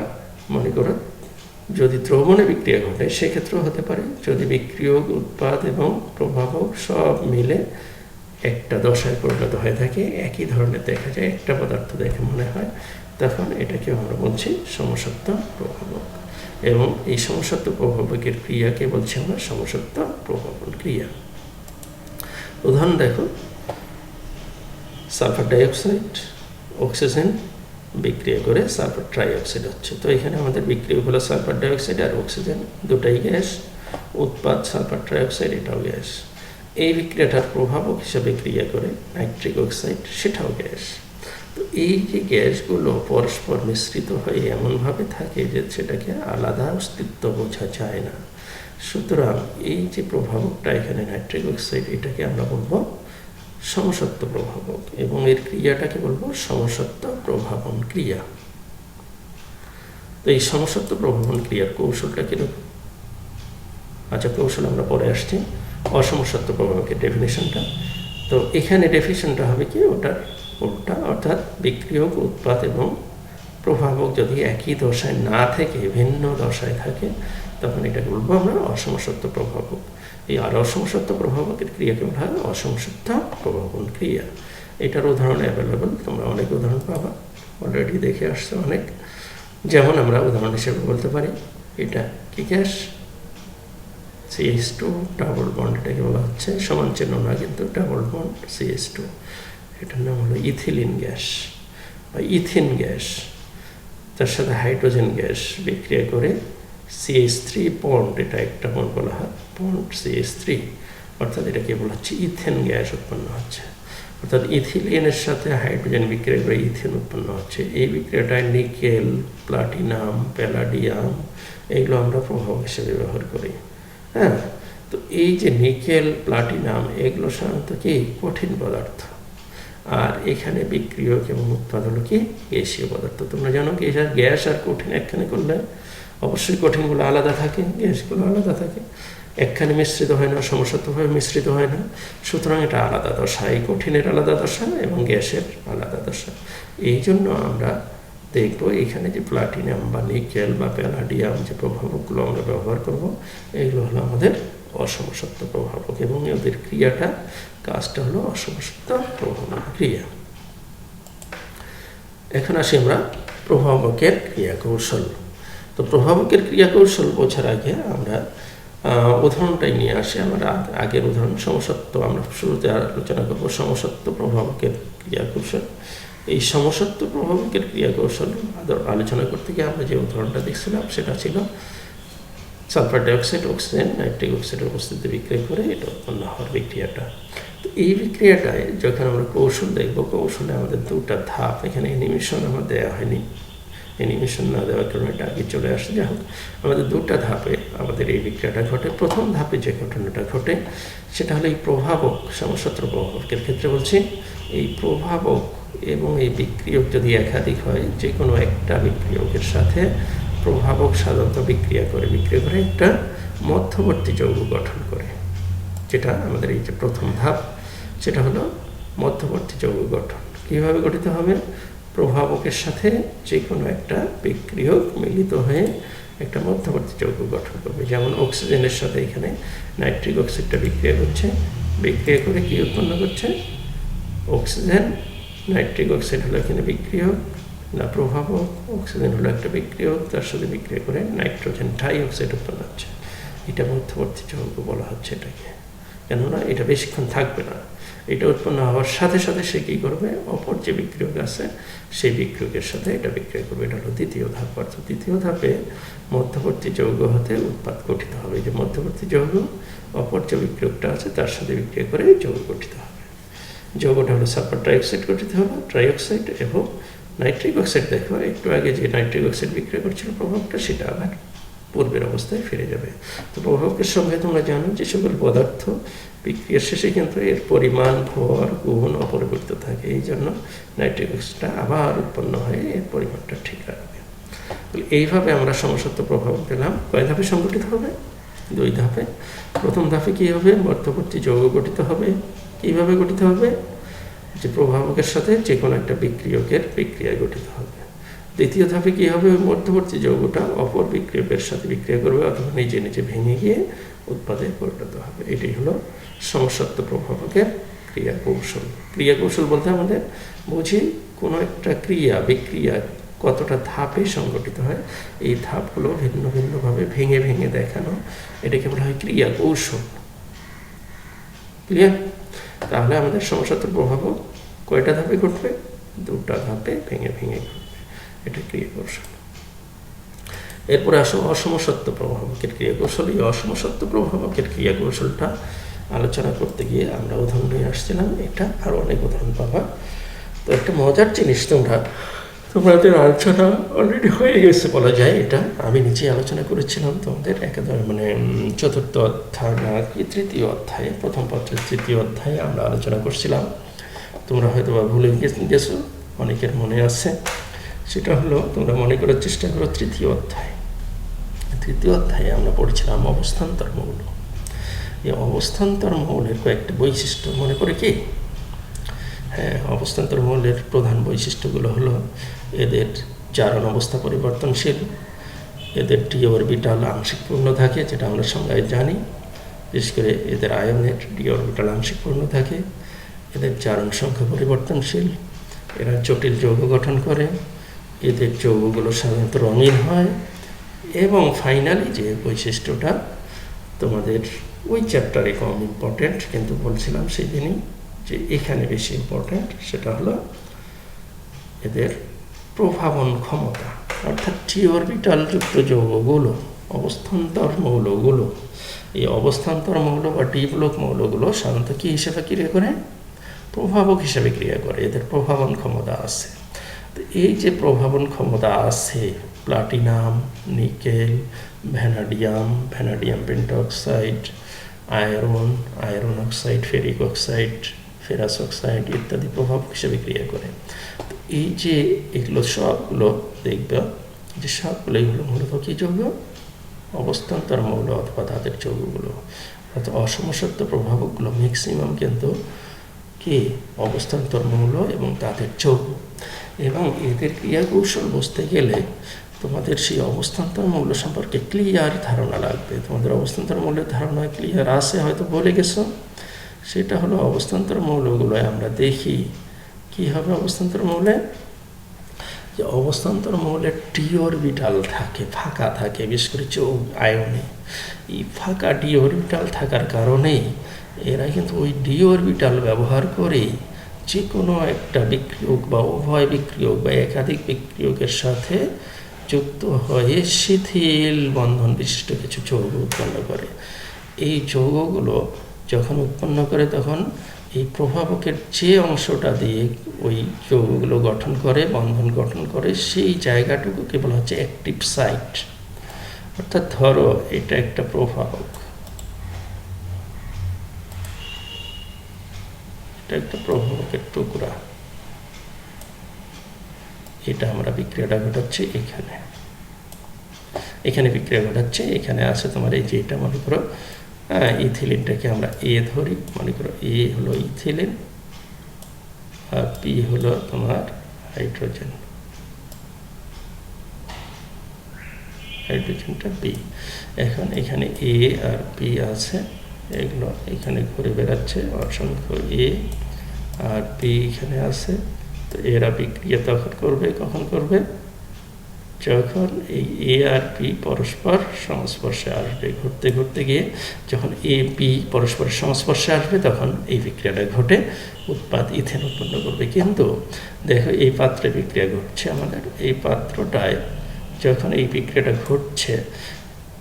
Speaker 1: মনে করো যদি দ্রবণে বিক্রিয়া ঘটে সেক্ষেত্রেও হতে পারে, যদি বিক্রিয়ক, উৎপাদ এবং প্রভাবক সব মিলে একটা দশায় পরিণত হয়ে থাকে, একই ধরনের দেখা যায়, একটা পদার্থ দেখে মনে হয়, তখন এটাকে আমরা বলছি সমসত্ব প্রভাবক। এবং এই সমসত্ব প্রভাবকের ক্রিয়াকে বলছি আমরা সমসত্ব প্রভাবন ক্রিয়া। উদাহরণ দেখো, সালফার ডাইঅক্সাইড, অক্সিজেন বিক্রিয়া করে সালফার ট্রাইঅক্সাইড হচ্ছে। তো এখানে আমাদের বিক্রিয়া হলো সালফার ডাইঅক্সাইড আর অক্সিজেন, দুটাই গ্যাস। উৎপাদ সালফার ট্রাইঅক্সাইড, এটাও গ্যাস। এই বিক্রিয়াটার প্রভাবক হিসাবে ক্রিয়া করে নাইট্রিক অক্সাইড, সেটাও গ্যাস। তো এই যে গ্যাসগুলো পরস্পর মিশ্রিত হয়ে এমনভাবে থাকে যে সেটাকে আলাদা অস্তিত্ব বোঝা যায় না। সুতরাং এই যে প্রভাবকটা এখানে নাইট্রিক অক্সাইড, এটাকে আমরা বলবো সমসত্ব প্রভাবক এবং এর ক্রিয়াটাকে বলবো সমসত্ব প্রভাবন ক্রিয়া। তো এই সমসত্ব প্রভাবন ক্রিয়ার কৌশলটা কিরকম? আচ্ছা, কৌশল আমরা পরে আসছি। অসমসত্ব প্রভাবকের ডেফিনেশনটা, তো এখানে ডেফিনেশনটা হবে কি ওটার উল্টা, অর্থাৎ বিক্রিয়ক, উৎপাদ এবং প্রভাবক যদি একই দশায় না থেকে ভিন্ন দশায় থাকে তখন এটাকে বলবো আমরা অসমসত্ব প্রভাবক। এই আর অসমসত্ব প্রভাবকের ক্রিয়াকে বলা হয় অসমসত্ব প্রভাবন ক্রিয়া। এটার উদাহরণ অ্যাভেলেবল, তোমরা অনেক উদাহরণ পাবা, অলরেডি দেখে আসছো অনেক। যেমন আমরা উদাহরণ হিসেবে বলতে পারি, এটা কি গ্যাস? CH2 ডাবল বন্ড, এটাকে বলা হচ্ছে সমান চিহ্ন না কিন্তু ডাবল বন্ড CH2, এটার নাম হলো ইথিলিন গ্যাস বা ইথিন গ্যাস। তার সাথে হাইড্রোজেন গ্যাস বিক্রিয়া করে CH3 বন্ড, এটা একটা বন্ড বলা হয় বন্ড CH3, অর্থাৎ এটাকে বলা হচ্ছে ইথেন গ্যাস উৎপন্ন হচ্ছে। অর্থাৎ ইথিলিনের সাথে হাইড্রোজেন বিক্রিয়া করে ইথেন উৎপন্ন হচ্ছে। এই বিক্রিয়াটায় নিকেল, প্লাটিনাম, প্যালাডিয়াম এগুলো আমরা প্রভাবক হিসেবে ব্যবহার করি। হ্যাঁ, তো এই যে নিকেল, প্লাটিনাম এগুলো সাধারণত কি কঠিন পদার্থ, আর এখানে বিক্রিয়ক এবং উৎপাদ হলো কি গ্যাসীয় পদার্থ। তোমরা জানো কি গ্যাস আর কঠিন একখানে করলে অবশ্যই কঠিনগুলো আলাদা থাকে, গ্যাসগুলো আলাদা থাকে, একখানে মিশ্রিত হয় না, সমসত্বভাবে মিশ্রিত হয় না। সুতরাং এটা আলাদা দশা, এই কঠিনের আলাদা দশা এবং গ্যাসের আলাদা দশা। এই জন্য আমরা দেখবো এখানে যে প্লাটিনাম বা নিকেল বা প্যালাডিয়াম যে প্রভাবকগুলো আমরা ব্যবহার করব, এগুলো হলো আমাদের অসমসত্ব প্রভাবক এবং এদের ক্রিয়াটা, কাজটা হলো অসমসত্ব প্রভাবন ক্রিয়া। এখন আসি আমরা প্রভাবকের ক্রিয়া কৌশল। তো প্রভাবকের ক্রিয়া কৌশল বোঝার আগে আমরা উদাহরণটাই নিয়ে আসি। আমরা আগের উদাহরণ সমসত্ব, আমরা শুরুতে আলোচনা করবো সমসত্ব প্রভাবকের ক্রিয়া কৌশল। এই সমসত্ব প্রভাবকের ক্রিয়া কৌশল আলোচনা করতে গিয়ে আমরা যে উদাহরণটা দেখছিলাম সেটা ছিল সালফার ডাইঅক্সাইড, অক্সিজেন, নাইট্রিক অক্সাইডের উপস্থিতি বিক্রিয়া করে এটা উৎপন্ন হওয়ার বিক্রিয়াটা। তো এই বিক্রিয়াটায় যখন আমরা কৌশল দেখব, কৌশলে আমাদের দুটা ধাপ, এখানে অ্যানিমেশন আমার দেওয়া হয়নি, অ্যানিমেশন না দেওয়ার কারণে এটা আগে চলে আসে। যাই হোক, আমাদের দুটা ধাপে আমাদের এই বিক্রিয়াটা ঘটে। প্রথম ধাপে যে ঘটনাটা ঘটে সেটা হলো এই প্রভাবক, সমসত্ব প্রভাবকের ক্ষেত্রে বলছি, এই প্রভাবক এবং এই বিক্রিয়ক যদি একাধিক হয়, যে কোনো একটা বিক্রিয়কের সাথে প্রভাবক সাধারণত বিক্রিয়া করে একটা মধ্যবর্তী যৌগ গঠন করে, যেটা আমাদের এই যে প্রথম ধাপ, সেটা হলো মধ্যবর্তী যৌগ গঠন। কীভাবে গঠিত হবে? প্রভাবকের সাথে যে কোনো একটা বিক্রিয়ক মিলিত হয়ে একটা মধ্যবর্তী যৌগ গঠন করবে। যেমন অক্সিজেনের সাথে এখানে নাইট্রিক অক্সাইডটা বিক্রিয়া করছে, বিক্রিয়া করে কি উৎপন্ন করছে? অক্সিজেন। নাইট্রিক অক্সাইড হলো এখানে বিক্রিয়ক না প্রভাবক, অক্সিজেন হলো একটা বিক্রিয়ক, তার সাথে বিক্রিয়া করে নাইট্রোজেন ডাই অক্সাইড উৎপন্ন হচ্ছে। এটা মধ্যবর্তী যৌগ বলা হচ্ছে এটাকে, কেননা এটা বেশিক্ষণ থাকবে না। এটা উৎপন্ন হওয়ার সাথে সাথে সে কী করবে? অপর যে বিক্রিয়ক আছে সেই বিক্রিয়কের সাথে এটা বিক্রিয়া করবে। এটা হলো দ্বিতীয় ধাপ। অর্থাৎ দ্বিতীয় ধাপে মধ্যবর্তী যৌগ হতে উৎপাদ গঠিত হবে। যে মধ্যবর্তী যৌগ অপর যে বিক্রিয়কটা আছে তার সাথে বিক্রিয়া করে যৌগ গঠিত হবে। যৌগটা হলো সালফার ট্রাইঅক্সাইড গঠিত হবে, ট্রাইঅক্সাইড এবং নাইট্রিক অক্সাইড। দেখো একটু আগে যে নাইট্রিক অক্সাইড বিক্রিয়া করছিল প্রভাবটা, সেটা আবার পূর্বের অবস্থায় ফিরে যাবে। তো প্রভাবকের সঙ্গে তোমরা জানো যে সকল পদার্থ বিক্রিয়ার শেষে কিন্তু এর পরিমাণ, ভর, গুণ অপরিবর্তিত থাকে। এই জন্য নাইট্রিক অক্সাইডটা আবার উৎপন্ন হয়ে এর পরিমাণটা ঠিক রাখবে। এইভাবে আমরা সমসত্ব প্রভাবক পেলাম। কয় ধাপে সংগঠিত হবে? 2 ধাপে। প্রথম ধাপে কী হবে? মধ্যবর্তী যৌগ গঠিত হবে। কীভাবে গঠিত হবে? যে প্রভাবকের সাথে যে কোনো একটা বিক্রিয়কের বিক্রিয়ায় গঠিত হবে। দ্বিতীয় ধাপে কী হবে? মধ্যবর্তী যৌগটা অপর বিক্রিয়কের সাথে বিক্রিয়া করবে অথবা নিজে নিজে ভেঙে গিয়ে উৎপাদে পরিণত হবে। এটাই হলো সমসত্ব প্রভাবকের ক্রিয়া কৌশল। ক্রিয়া কৌশল বলতে আমাদের বুঝি কোনো একটা ক্রিয়া, বিক্রিয়া কতটা ধাপে সংগঠিত হয়, এই ধাপগুলো ভিন্ন ভিন্নভাবে ভেঙে ভেঙে দেখানো, এটাকে বলা হয় ক্রিয়া কৌশল। ক্লিয়ার? তাহলে আমাদের সমসত্ব প্রভাবক কয়টা ধাপে ঘটবে? 2টা ধাপে ভেঙে ভেঙে ঘটবে। এটা ক্রিয়া কৌশল। এরপরে আসো অসমসত্ব প্রভাবকের ক্রিয়া কৌশল। এই অসমসত্ব প্রভাবকের ক্রিয়া কৌশলটা আলোচনা করতে গিয়ে আমরা উদাহরণ নিয়ে আসছিলাম, এটা আরও অনেক উদাহরণ পাবা। তো একটা মজার জিনিস, তোমাদের আলোচনা অলরেডি হয়ে গেছে বলা যায়। এটা আমি নিচে আলোচনা করেছিলাম তোমাদের একেবারে চতুর্থ অধ্যায় না কি তৃতীয় অধ্যায়ে, প্রথম পত্রের তৃতীয় অধ্যায়ে আমরা আলোচনা করছিলাম। তোমরা হয়তো বা ভুলে গেছো, অনেকের মনে আছে। সেটা হলো, তোমরা মনে করার চেষ্টা করো তৃতীয় অধ্যায়। তৃতীয় অধ্যায়ে আমরা পড়েছিলাম অবস্থান্তর মৌল। এই অবস্থান্তর মৌলের কয়েকটা বৈশিষ্ট্য মনে পড়ে কি? হ্যাঁ, অবস্থান্তর মৌলের প্রধান বৈশিষ্ট্যগুলো হলো এদের জারণ অবস্থা পরিবর্তনশীল, এদের ডি অরবিটাল আংশিক পূর্ণ থাকে, যেটা আমরা সংজ্ঞায় জানি। বিশেষ করে এদের আয়নের ডি অরবিটাল আংশিক পূর্ণ থাকে, এদের জারণ সংখ্যা পরিবর্তনশীল, এরা জটিল যৌগ গঠন করে, এদের যৌগগুলো সাধারণত রঙিন হয়, এবং ফাইনালি যে বৈশিষ্ট্যটা তোমাদের ওই চ্যাপ্টারে কম ইম্পর্টেন্ট, কিন্তু বলছিলাম সেই দিনই যে এখানে বেশি ইম্পর্টেন্ট, সেটা হলো এদের প্রভাবন ক্ষমতা। অর্থাৎ ডি অরবিটাল যুক্ত যৌগগুলো, অবস্থান্তর মৌলগুলো, এই অবস্থান্তর মৌল বা ডি ব্লক মৌলগুলো সাধারণত কী হিসেবে ক্রিয়া করে? প্রভাবক হিসেবে ক্রিয়া করে। এদের প্রভাবন ক্ষমতা আছে। তো এই যে প্রভাবন ক্ষমতা আছে, platinum, nickel, vanadium, vanadium পেন্টঅক্সাইড, iron, iron oxide, ferric oxide, ferrous oxide ইত্যাদি প্রভাবক হিসেবে ক্রিয়া করে। তো এই যে এগুলো সবগুলো দেখবে যে সবগুলোই হলো মূলত কী যৌগ? অবস্থান্তর মৌল অথবা তাদের যৌগগুলো। অর্থাৎ অসমসত্ব প্রভাবকগুলো ম্যাক্সিমাম কিন্তু কি অবস্থান্তর মৌল এবং তাদের যৌগ। এবং এদের ক্রিয়া কৌশল বুঝতে গেলে তোমাদের সেই অবস্থান্তর মৌল সম্পর্কে ক্লিয়ার ধারণা লাগবে। তোমাদের অবস্থান্তর মৌলের ধারণা ক্লিয়ার আছে, হয়তো বলে গেছো। সেটা হলো অবস্থান্তর মৌলগুলোয় আমরা দেখি কি হবে অবস্থান্তর মৌলে, যে অবস্থান্তর মৌলের ডি অরবিটাল থাকে, ফাঁকা থাকে, বিশেষ করে যৌগ আয়নে। এই ফাঁকা ডি অরবিটাল থাকার কারণেই এরা কিন্তু ওই ডি অরবিটাল ব্যবহার করে যে কোনো একটা বিক্রিয়ক বা উভয় বিক্রিয়ক বা একাধিক বিক্রিয়কের সাথে যুক্ত হয়ে শিথিল বন্ধন বিশিষ্ট কিছু যৌগ উৎপন্ন করে। এই যৌগগুলো যখন উৎপন্ন করে তখন এই প্রভাবকের যে অংশটা দিয়ে ওই যৌগগুলো গঠন করে, বন্ধন গঠন করে, সেই জায়গাটুকুকে বলা হচ্ছে অ্যাক্টিভ সাইট। অর্থাৎ ধরো এটা একটা প্রভাবক, এটা একটা প্রভাবকের টুকরা, এটা আমরা বিক্রিয়াটা ঘটাচ্ছি এখানে, এখানে বিক্রিয়া ঘটাচ্ছে। এখানে আছে তোমার এই যে এটা মনে করো ইথিলিনটাকে আমরা এ ধরি, মনে করো এ হলো ইথিলিন আর পি হলো তোমার হাইড্রোজেন। হাইড্রোজেনটা বি। এখন এখানে এ আর বি আছে, এগুলো এখানে ঘুরে বেড়াচ্ছে, অসংখ্য এ আর বি এখানে আছে। তো এরা বিক্রিয়া তখন করবে, কখন করবে? যখন এই এ আর বি পরস্পর সংস্পর্শে আসবে। ঘুরতে ঘুরতে গিয়ে যখন এ বি পরস্পরের সংস্পর্শে আসবে তখন এই বিক্রিয়াটা ঘটে উৎপাদ ইথেন উৎপন্ন করবে। কিন্তু দেখো এই পাত্রে বিক্রিয়া ঘটছে আমাদের, এই পাত্রটায় যখন এই বিক্রিয়াটা ঘটছে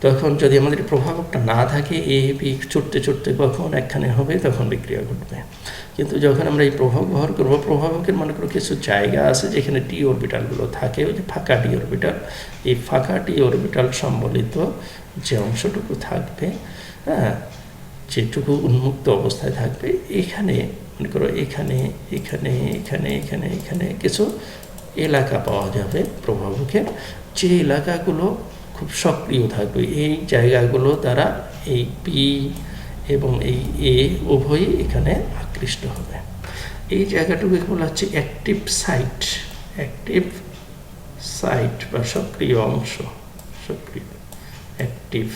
Speaker 1: তখন যদি আমাদের প্রভাবকটা না থাকে, এ বি ছুটতে ছুটতে কখন একখানে হবে তখন বিক্রিয়া ঘটবে। কিন্তু যখন আমরা এই প্রভাবক ব্যবহার করবো, প্রভাবকের মনে করো কিছু জায়গা আছে যেখানে ডি অরবিটালগুলো থাকে, ওই যে ফাঁকা ডি অরবিটাল, এই ফাঁকা ডি অরবিটাল সম্বলিত যে অংশটুকু থাকবে, হ্যাঁ, যেটুকু উন্মুক্ত অবস্থায় থাকবে, এখানে মনে করো এখানে এখানে এখানে এখানে এখানে কিছু এলাকা পাওয়া যাবে প্রভাবকের, যে এলাকাগুলো খুব সক্রিয় থাকবে। এই জায়গাগুলো দ্বারা এই পি এবং এই এ উভয়ই এখানে আকৃষ্ট হবে। এই জায়গাটুকু বলা হচ্ছে অ্যাক্টিভ সাইট, অ্যাক্টিভ সাইট বা সক্রিয় অংশ, সক্রিয় অ্যাক্টিভ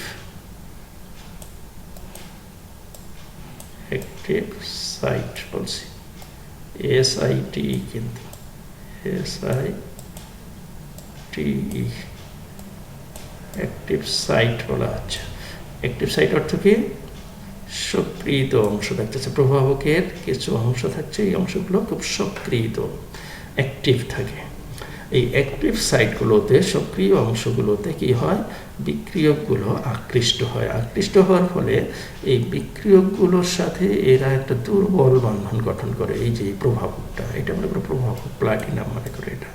Speaker 1: অ্যাক্টিভ সাইট বলছি, SITE, কিন্তু SITE অ্যাক্টিভ সাইট বলা হচ্ছে। অ্যাক্টিভ সাইট অর্থ কি? সক্রিয়িত অংশ থাকতেছে, প্রভাবকের কিছু অংশ থাকছে, এই অংশগুলো খুব সক্রিয়িত, অ্যাক্টিভ থাকে। এই অ্যাক্টিভ সাইটগুলোতে, সক্রিয় অংশগুলোতে কি হয়? বিক্রিয়কগুলো আকৃষ্ট হয়। আকৃষ্ট হওয়ার ফলে এই বিক্রিয়কগুলোর সাথে এরা একটা দুর্বল বন্ধন গঠন করে। এই যে প্রভাবকটা, এটা মনে করো প্রভাবক, প্লাটিনাম মনে করে, এটা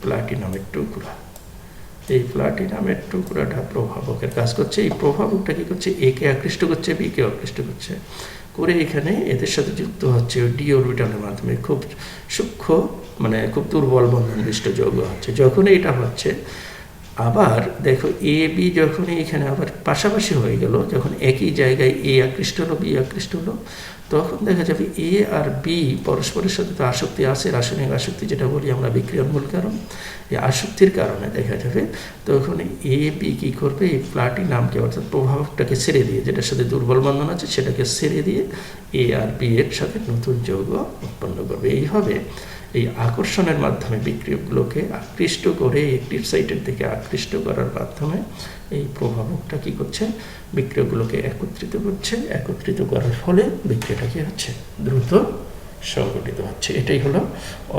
Speaker 1: প্লাটিনামের টুকরা। এই প্লাটিনামের টুকরাটা প্রভাবকের কাজ করছে। এই প্রভাবকটা কি করছে? একে আকৃষ্ট করছে, বিকে আকৃষ্ট করছে, করে এখানে এদের সাথে যুক্ত হচ্ছে ডি অরবিটালের মাধ্যমে, খুব সূক্ষ্ম, মানে খুব দুর্বল বন্ধনবিষ্ট যৌগ হচ্ছে। যখন এটা হচ্ছে, আবার দেখো এ বি যখনই এখানে আবার পাশাপাশি হয়ে গেল, যখন একই জায়গায় এ আকৃষ্ট হলো, বি আকৃষ্ট হলো, তখন দেখা যাবে এ আর বি পরস্পরের সাথে তো আসক্তি আছে, রাসায়নিক আসক্তি যেটা বলি আমরা, বিক্রিয়ার মূল কারণ। এই আসক্তির কারণে দেখা যাবে তখন এ বি কী করবে? এই প্লাটিনামকে, অর্থাৎ প্রভাবকটাকে ছেড়ে দিয়ে, যেটার সাথে দুর্বল বন্ধন আছে সেটাকে ছেড়ে দিয়ে এ আর বি এর সাথে নতুন যৌগ উৎপন্ন করবে। এইভাবে এই আকর্ষণের মাধ্যমে বিক্রিয়কগুলোকে আকৃষ্ট করে অ্যাক্টিভ সাইটের দিকে আকৃষ্ট করার মাধ্যমে এই প্রভাবকটা কী করছে? বিক্রিয়কগুলোকে একত্রিত করছে। একত্রিত করার ফলে বিক্রিয়াটা কী হচ্ছে? দ্রুত সংগঠিত হচ্ছে। এটাই হলো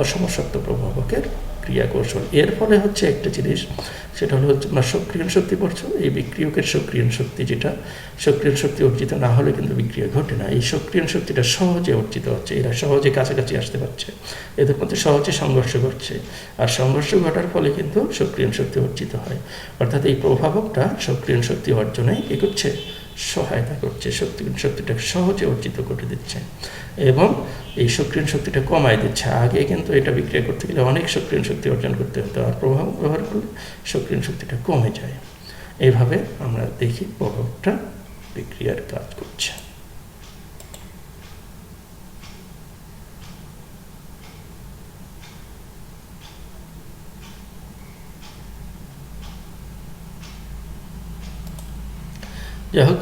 Speaker 1: অসমশক্ত প্রভাবকের ক্রিয়া কৌশল। এর ফলে হচ্ছে একটা জিনিস, সেটা হলো তোমরা সক্রিয়ণ শক্তি পড়ছো, এই বিক্রিয়কের সক্রিয়ণ শক্তি, যেটা সক্রিয়ণ শক্তি অর্জিত না হলে কিন্তু বিক্রিয়া ঘটে না। এই সক্রিয়ণ শক্তিটা সহজে অর্জিত হচ্ছে, এরা সহজে কাছাকাছি আসতে পারছে, এদের মধ্যে সহজে সংঘর্ষ ঘটছে, আর সংঘর্ষ ঘটার ফলে কিন্তু সক্রিয়ণ শক্তি অর্জিত হয়। অর্থাৎ এই প্রভাবকটা সক্রিয়ণ শক্তি অর্জনে কী করছে? সহায়তা করছে, সক্রিয়ণ শক্তিটা সহজে অর্জিত করে দিচ্ছে এবং এই সক্রিয়ণ শক্তিটা কমায় দিচ্ছে। আগে কিন্তু এটা বিক্রিয়া করতে গেলে অনেক সক্রিয়ণ শক্তি অর্জন করতে হতো, আর প্রভাব ব্যবহার করলে সক্রিয়ণ শক্তিটা কমে যায়। এইভাবে আমরা দেখি প্রভাবটা বিক্রিয়ার কাজ করছে। যাই হোক,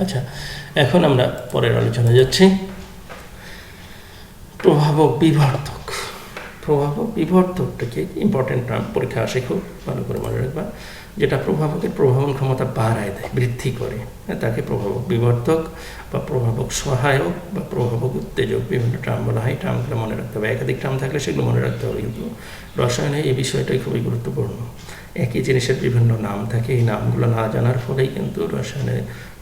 Speaker 1: আচ্ছা, এখন আমরা পরের আলোচনা যাচ্ছি। প্রভাবক বিবর্ধক। প্রভাবক বিবর্ধকটাকে ইম্পর্টেন্ট নাম, পরীক্ষা আসে, খুব ভালো করে মনে রাখবা। যেটা প্রভাবকের প্রভাবন ক্ষমতা বাড়ায় দেয়, বৃদ্ধি করে, তাকে প্রভাবক বিবর্ধক বা প্রভাবক সহায়ক বা প্রভাবক উত্তেজক, বিভিন্ন টার্ম বলা হয়। টার্মগুলো মনে রাখতে হবে, একাধিক টার্ম থাকলে সেগুলো মনে রাখতে হবে। কিন্তু রসায়নে এই বিষয়টাই খুবই গুরুত্বপূর্ণ। একই জিনিসের বিভিন্ন নাম থাকে, এই নামগুলো না জানার ফলেই কিন্তু রসায়নে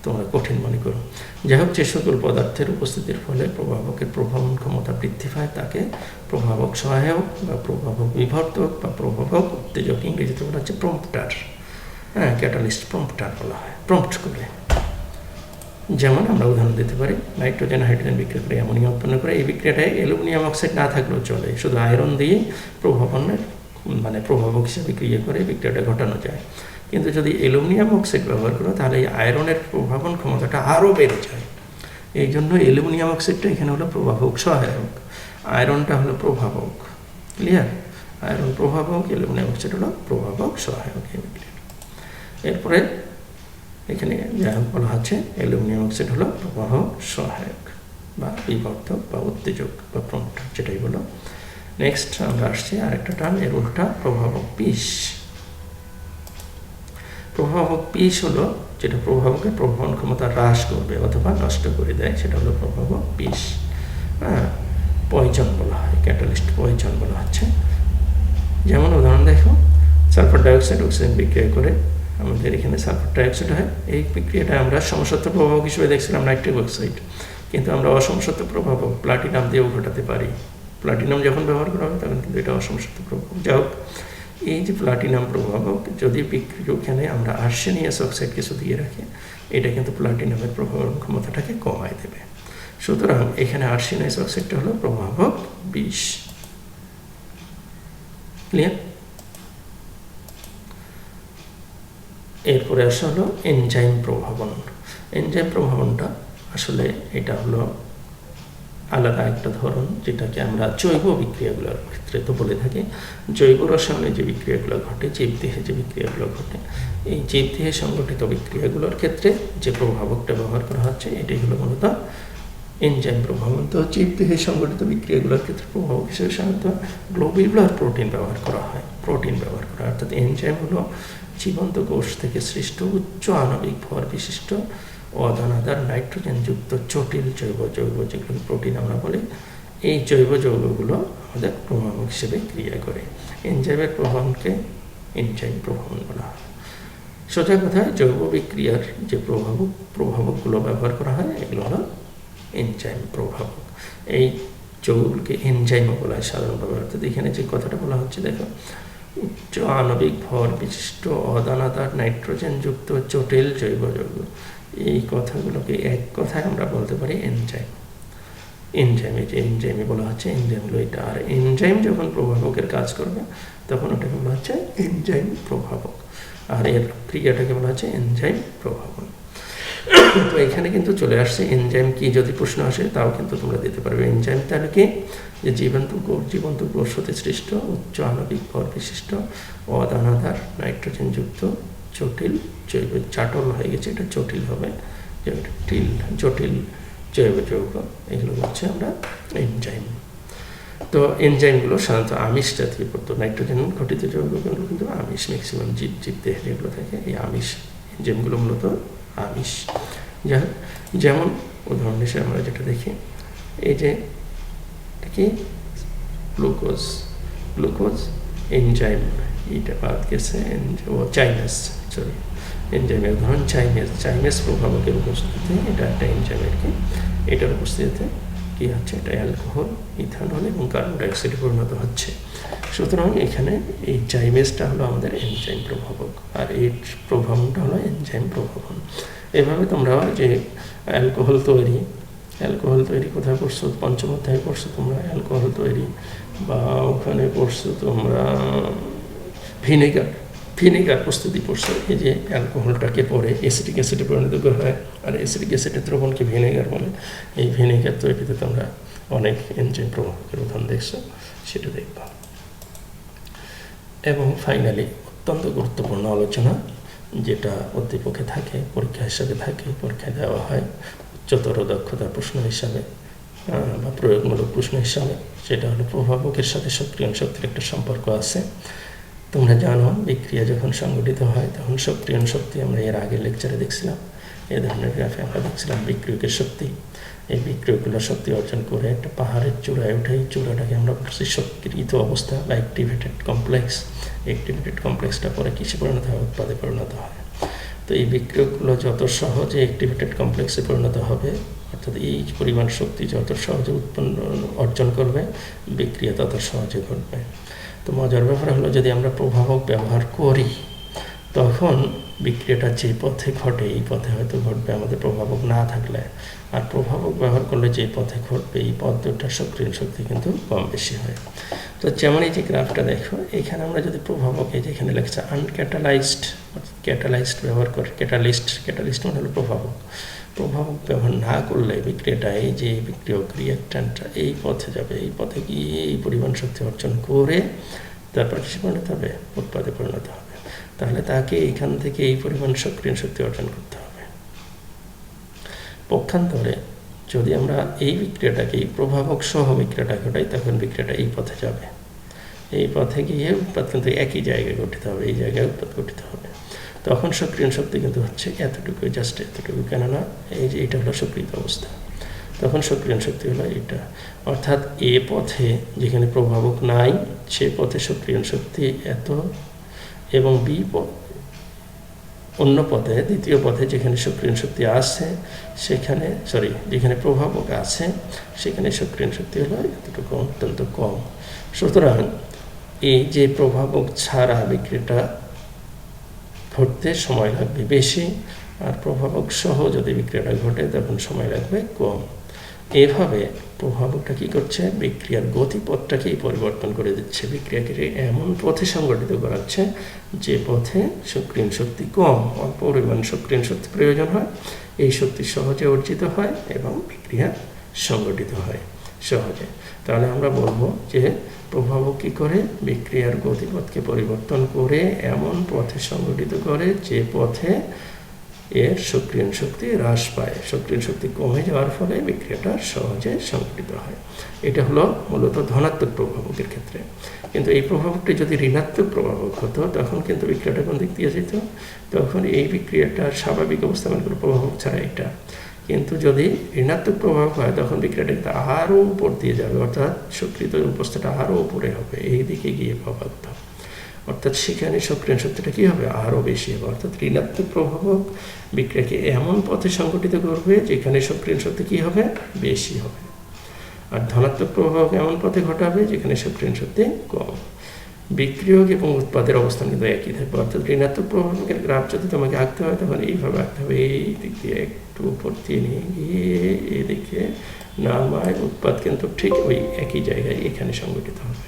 Speaker 1: তোমরা কঠিন মনে করো। যাই হোক, যে সকল পদার্থের উপস্থিতির ফলে প্রভাবকের প্রভাবন ক্ষমতা বৃদ্ধি পায় তাকে প্রভাবক সহায়ক বা প্রভাবক বিবর্ধক বা প্রভাবক উত্তেজক, ইংরেজিতে বলা হচ্ছে প্রম্পটার, ক্যাটালিস্ট, প্রম্পটার বলা হয়, প্রম্পট করে। যেমন আমরা উদাহরণ দিতে পারি, নাইট্রোজেন হাইড্রোজেন বিক্রিয়া করে অ্যামোনিয়া উৎপন্ন করে। এই বিক্রিয়াটায় অ্যালুমিনিয়াম অক্সাইড না থাকলেও চলে, শুধু আয়রন দিয়ে প্রভাবক হিসেবে ক্রিয়া করে বিক্রিয়াটা ঘটানো যায়। কিন্তু যদি অ্যালুমিনিয়াম অক্সাইড ব্যবহার করো তাহলে এই আয়রনের প্রভাবন ক্ষমতাটা আরও বেড়ে যায়। এই জন্য অ্যালুমিনিয়াম অক্সাইডটা এখানে হলো প্রভাবক সহায়ক, আয়রনটা হলো প্রভাবক। ক্লিয়ার? আয়রন প্রভাবক, অ্যালুমিনিয়াম অক্সাইড হলো প্রভাবক সহায়ক এই বিক্রিয়াটা। এরপরে এখানে যা বলা হচ্ছে অ্যালুমিনিয়াম অক্সাইড হলো প্রবাহক সহায়ক বা বিবর্ধক বা উত্তেজক বা প্রমোটার, যেটাই বলো। নেক্সট আমরা আসছি আরেকটা টার্ম, এর উল্টা প্রভাবক বিষ। প্রভাবক বিষ হলো যেটা প্রভাবকের প্রভাবন ক্ষমতা হ্রাস করবে অথবা নষ্ট করে দেয়, সেটা হলো প্রভাবক বিষ। পয়জন বলা হয়, ক্যাটালিস্ট পয়জন বলা হচ্ছে। যেমন উদাহরণ দেখো, সালফার ডাইঅক্সাইড অক্সিজেন বিক্রিয়া করে আমাদের এখানে সালফার ডাইঅক্সাইড হয়। এই বিক্রিয়াটা আমরা সমসত্ব প্রভাবক হিসেবে দেখছিলাম নাইট্রিক অক্সাইড, কিন্তু আমরা অসমসত্ব প্রভাবক প্লাটিনাম দিয়েও ঘটাতে পারি। প্লাটিনাম যখন ব্যবহার করা হবে তখন কিন্তু এটা অসমসত্ব প্রভাবক। যাই হোক, এই যে প্লাটিনাম প্রভাবক, যদি ওখানে আমরা আর্সেনিয়াস অক্সাইড কিছু দিয়ে রাখি, এটা কিন্তু প্লাটিনামের প্রভাবন ক্ষমতাটাকে কমায় দেবে। সুতরাং এখানে আর্সেনিয়াস অক্সাইডটা হলো প্রভাবক বিষ। ক্লিয়ার? এরপরে আসা হলো এনজাইম প্রভাবন। এনজাইম প্রভাবনটা আসলে এটা হলো আলাদা একটা ধরন, যেটাকে আমরা জৈব বিক্রিয়াগুলোর ক্ষেত্রে তো বলে থাকি। জৈব রসায়নে যে বিক্রিয়াগুলো ঘটে, জীবদেহে যে বিক্রিয়াগুলো ঘটে, এই জীবদেহে সংগঠিত বিক্রিয়াগুলোর ক্ষেত্রে যে প্রভাবকটা ব্যবহার করা হচ্ছে, এটাই হলো মূলত এনজাইম প্রভাবন। তো জীবদেহে সংগঠিত বিক্রিয়াগুলোর ক্ষেত্রে প্রভাবক হিসেবে সাধারণত গ্লোবিউলার প্রোটিন ব্যবহার করা হয়। প্রোটিন ব্যবহার করা, অর্থাৎ এনজাইম হলো জীবন্ত কোষ থেকে সৃষ্ট উচ্চ আণবিক ভর বিশিষ্ট অদানাদার নাইট্রোজেনযুক্ত জটিল জৈব যৌগ, যেগুলো প্রোটিন আমরা বলি। এই জৈব যৌগগুলো আমাদের প্রভাবক হিসেবে ক্রিয়া করে। এনজাইমের প্রভাবনকে এনজাইম প্রভাবন বলা হয়। সোজা কথায় জৈব বিক্রিয়ার যে প্রভাবকগুলো ব্যবহার করা হয়, এগুলো হলো এনজাইম প্রভাবক। এই যৌগগুলোকে এনজাইমও বলা হয় সাধারণভাবে। অর্থাৎ এখানে যে কথাটা বলা হচ্ছে, দেখো, উচ্চ আণবিক ভর বিশিষ্ট অদানাদার নাইট্রোজেনযুক্ত জটিল জৈব যৌগ, এই কথাগুলোকে এক কথায় আমরা বলতে পারি এনজাইম। এনজাইমে যে এনজাইমে বলা হচ্ছে এনজাইম হলো এটা। আর এনজাইম যখন প্রভাবকের কাজ করবে তখন ওটাকে বলা হচ্ছে এনজাইম প্রভাবক, আর এর ক্রিয়াটাকে বলা হচ্ছে এনজাইম প্রভাবন। তো এখানে কিন্তু চলে আসছে এনজাইম কি, যদি প্রশ্ন আসে তাও কিন্তু তোমরা দিতে পারবে। এনজাইম তাহলে কি? যে জীবন্ত কোষ হতে সৃষ্ট উচ্চ আণবিক ভর বিশিষ্ট অদানাদার নাইট্রোজেনযুক্ত জটিল জৈব, চাটল হয়ে গেছে, এটা জটিল হবে, জটিল জৈব যৌগ, এগুলো হচ্ছে আমরা এনজাইম। তো এনজাইমগুলো সাধারণত আমিষ জাতীয় পদার্থ, নাইট্রোজেন ঘটিত যৌগগুলো কিন্তু আমিষ, ম্যাক্সিমাম জীবদেহে যেগুলো থাকে এই আমিষ এনজাইমগুলো মূলত আমিষ। যেমন উদাহরণ হিসেবে আমরা যেটা দেখি, এই যে কি গ্লুকোজ এনজাইম, এটা বাদ গেছে, এনজাইমের উদাহরণ চাইমেস প্রভাবকের উপস্থিতিতে এটা একটা এনজাইমের কি, এটার উপস্থিতিতে কি হচ্ছে, এটা অ্যালকোহল, ইথানল এবং কার্বন ডাইঅক্সাইডে পরিণত হচ্ছে। সুতরাং এখানে এই চাইমেসটা হলো আমাদের এনজাইম প্রভাবক, আর এর প্রভাবনটা হলো এনজাইম প্রভাবন। এভাবে তোমরা যে অ্যালকোহল তৈরি কোথায় পড়ছো, পঞ্চম অধ্যায়ে পড়ছো তোমরা অ্যালকোহল তৈরি, বা ওখানে পড়ছো তোমরা ভিনেগার প্রস্তুতি পড়ছো। এই যে অ্যালকোহলটাকে পরে অ্যাসিটিক অ্যাসিডে পরিণত হয়, আর অ্যাসিটিক অ্যাসিডের দ্রবণকে ভিনেগার বলে। এই ভিনেগার তৈরিতে তোমরা অনেক এনজাইম প্রভাবকের উদাহরণ দেখছো, সেটা দেখবা। এবং ফাইনালি অত্যন্ত গুরুত্বপূর্ণ আলোচনা, যেটা উদ্দীপকে থাকে, পরীক্ষা হিসাবে থাকে, পরীক্ষায় দেওয়া হয় উচ্চতর দক্ষতার প্রশ্ন হিসাবে বা প্রয়োগমূলক প্রশ্ন হিসাবে, সেটা হলো প্রভাবকের সাথে সক্রিয়ণ শক্তির একটা সম্পর্ক আছে। তোমরা জানো বিক্রিয়া যখন সংগঠিত হয় তখন সক্রিয়ণ শক্তি আমরা এর আগের লেকচারে দেখছিলাম, এই ধরনের গ্রাফে আমরা দেখছিলাম বিক্রিয়কের শক্তি। এই বিক্রিয়কগুলো শক্তি অর্জন করে একটা পাহাড়ের চূড়ায় উঠে, এই চূড়াটাকে আমরা বলছি সক্রিয় অবস্থা বা অ্যাক্টিভেটেড কমপ্লেক্স। অ্যাক্টিভেটেড কমপ্লেক্সটা পরে কিসে পরিণত হয়? উৎপাদে পরিণত হয়। তো এই বিক্রিয়কগুলো যত সহজে অ্যাক্টিভেটেড কমপ্লেক্সে পরিণত হবে, অর্থাৎ এই পরিমাণ শক্তি যত সহজে অর্জন করবে, বিক্রিয়া তত সহজে ঘটবে। তো মজার ব্যাপার হলো, যদি আমরা প্রভাবক ব্যবহার করি তখন বিক্রিয়াটা যে পথে ঘটে এই পথে হয়তো ঘটবে আমাদের প্রভাবক না থাকলে, আর প্রভাবক ব্যবহার করলে যে পথে ঘটবে এই পথ দুটার সক্রিয়ণ শক্তি কিন্তু কম বেশি হয়। তো যেমন এই যে গ্রাফটা দেখো, এখানে আমরা যদি প্রভাবক, এই যে এখানে লেখছে আনক্যাটালাইজড, ক্যাটালাইজড ব্যবহার করে, ক্যাটালিস্ট মানে হলো প্রভাবক ব্যবহার না করলে বিক্রিয়াটা, এই যে বিক্রিয়ক রিঅ্যাক্ট্যান্টটা এই পথে যাবে, এই পথে গিয়ে এই পরিমাণ শক্তি অর্জন করে তারপর কিসে পরিণত হবে, উৎপাদে পরিণত হবে। তাহলে তাকে এখান থেকে এই পরিমাণ সক্রিয় শক্তি অর্জন করতে হবে। পক্ষান্তরে যদি আমরা এই বিক্রিয়াটাকে, এই প্রভাবক সহ বিক্রিয়াটা ঘটাই, তখন বিক্রিয়াটা এই পথে যাবে, এই পথে গিয়ে উৎপাদ কিন্তু একই জায়গায় গঠিত হবে, এই জায়গায় উৎপাদ গঠিত হবে। তখন সক্রিয় শক্তি কিন্তু হচ্ছে এতটুকু, জাস্ট এতটুকু, কেননা এই যে এটা হলো সক্রিয় অবস্থা, তখন সক্রিয় শক্তি হলো এটা। অর্থাৎ এ পথে যেখানে প্রভাবক নাই সে পথে সক্রিয় শক্তি এত, এবং বি অন্য পথে, দ্বিতীয় পথে যেখানে সক্রিয় শক্তি আছে সেখানে, যেখানে প্রভাবক আছে সেখানে সক্রিয় শক্তি হলো এতটুকু, অত্যন্ত কম। সুতরাং এই যে প্রভাবক ছাড়া বিক্রিয়াটা ঘটতে সময় লাগবে বেশি, আর প্রভাবক সহ যদি বিক্রিয়াটা ঘটে তখন সময় লাগবে কম। এভাবে প্রভাবকটা কি করছে, বিক্রিয়ার গতিপথটাকেই পরিবর্তন করে দিচ্ছে, বিক্রিয়াকে এমন পথে সংগঠিত করাচ্ছে যে পথে সক্রিয় শক্তি কম, অল্প পরিমাণ সক্রিয় শক্তি প্রয়োজন হয়, এই শক্তি সহজে অর্জিত হয় এবং বিক্রিয়া সংগঠিত হয় সহজে। তাহলে আমরা বলবো যে প্রভাবক কী করে, বিক্রিয়ার গতিপথকে পরিবর্তন করে এমন পথে সংগঠিত করে যে পথে এর সক্রিয় শক্তি হ্রাস পায়, সক্রিয় শক্তি কমে যাওয়ার ফলে বিক্রিয়াটা সহজে সংঘটিত হয়। এটা হলো মূলত ধনাত্মক প্রভাবকের ক্ষেত্রে। কিন্তু এই প্রভাবকটি যদি ঋণাত্মক প্রভাবক হতো তখন কিন্তু বিক্রিয়াটা কোন দিক দিয়ে যেত, তখন এই বিক্রিয়াটার স্বাভাবিক অবস্থা মানে কোনো প্রভাবক ছাড়া এটা। কিন্তু যদি ঋণাত্মক প্রভাব হয় তখন বিক্রিয়াটা কিন্তু আরও উপর দিয়ে যাবে, অর্থাৎ সক্রিয় অবস্থাটা আরও উপরে হবে, এই দিকে গিয়ে প্রভাবিত হবে। অর্থাৎ সেখানে সক্রিয় শক্তিটা কী হবে, আরও বেশি হবে। অর্থাৎ ঋণাত্মক প্রভাবক বিক্রিয়াকে এমন পথে সংগঠিত করবে যেখানে সক্রিয় শক্তি কী হবে, বেশি হবে। আর ধনাত্মক প্রভাবক এমন পথে ঘটাবে যেখানে সক্রিয় শক্তি কম। বিক্রিয়ক এবং উৎপাদের অবস্থান কিন্তু একই থাকবে। অর্থাৎ ঋণাত্মক প্রভাবকের গ্রাফ যদি তোমাকে আঁকতে হয় তখন এইভাবে আঁকতে হবে, এই দিক দিয়ে একটু উপর দিয়ে নিয়ে গিয়ে এদিকে নামায়, উৎপাদ কিন্তু ঠিক ওই একই জায়গায় এখানে সংগঠিত হবে।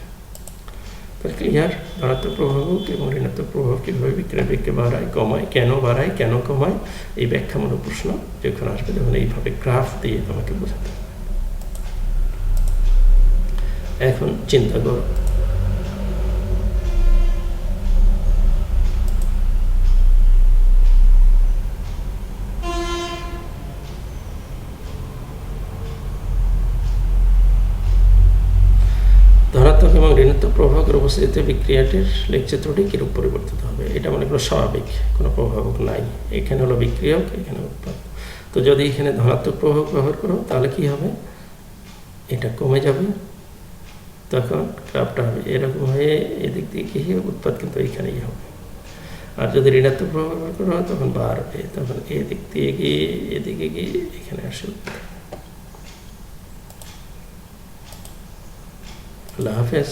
Speaker 1: তাহলে ক্লিয়ার, ধনাত্মক প্রভাবক এবং ঋণাত্মক প্রভাব কীভাবে বিক্রিয়ার বেগকে বাড়ায় কমায়, কেন বাড়ায় কেন কমায়, এই ব্যাখ্যামূলক প্রশ্ন যখন আসবে তখন এইভাবে গ্রাফ দিয়ে তোমাকে বোঝাতে হবে। এখন চিন্তা করো, ধনাত্মক এবং ঋণাত্মক প্রভাবকের উপস্থিতিতে বিক্রিয়াটির লেখচিত্রটি কিরূপ পরিবর্তিত হবে। এটা মনে করো স্বাভাবিক, কোনো প্রভাবক নাই, এখানে হলো বিক্রিয়ক, এখানে উৎপাদ। তো যদি এখানে ধনাত্মক প্রভাবক ব্যবহার করো তাহলে কি হবে, এটা কমে যাবে, তখন গ্রাফটা হবে এরকম হয়ে এদিক দিয়ে গিয়ে উৎপাদ কিন্তু এইখানেই হবে। আর যদি ঋণাত্মক প্রভাব ব্যবহার করো তখন বাড়বে, তখন এদিক দিয়ে গিয়ে এদিকে গিয়ে এখানে আসে উৎপাদ। আল্লাহ হাফেজ।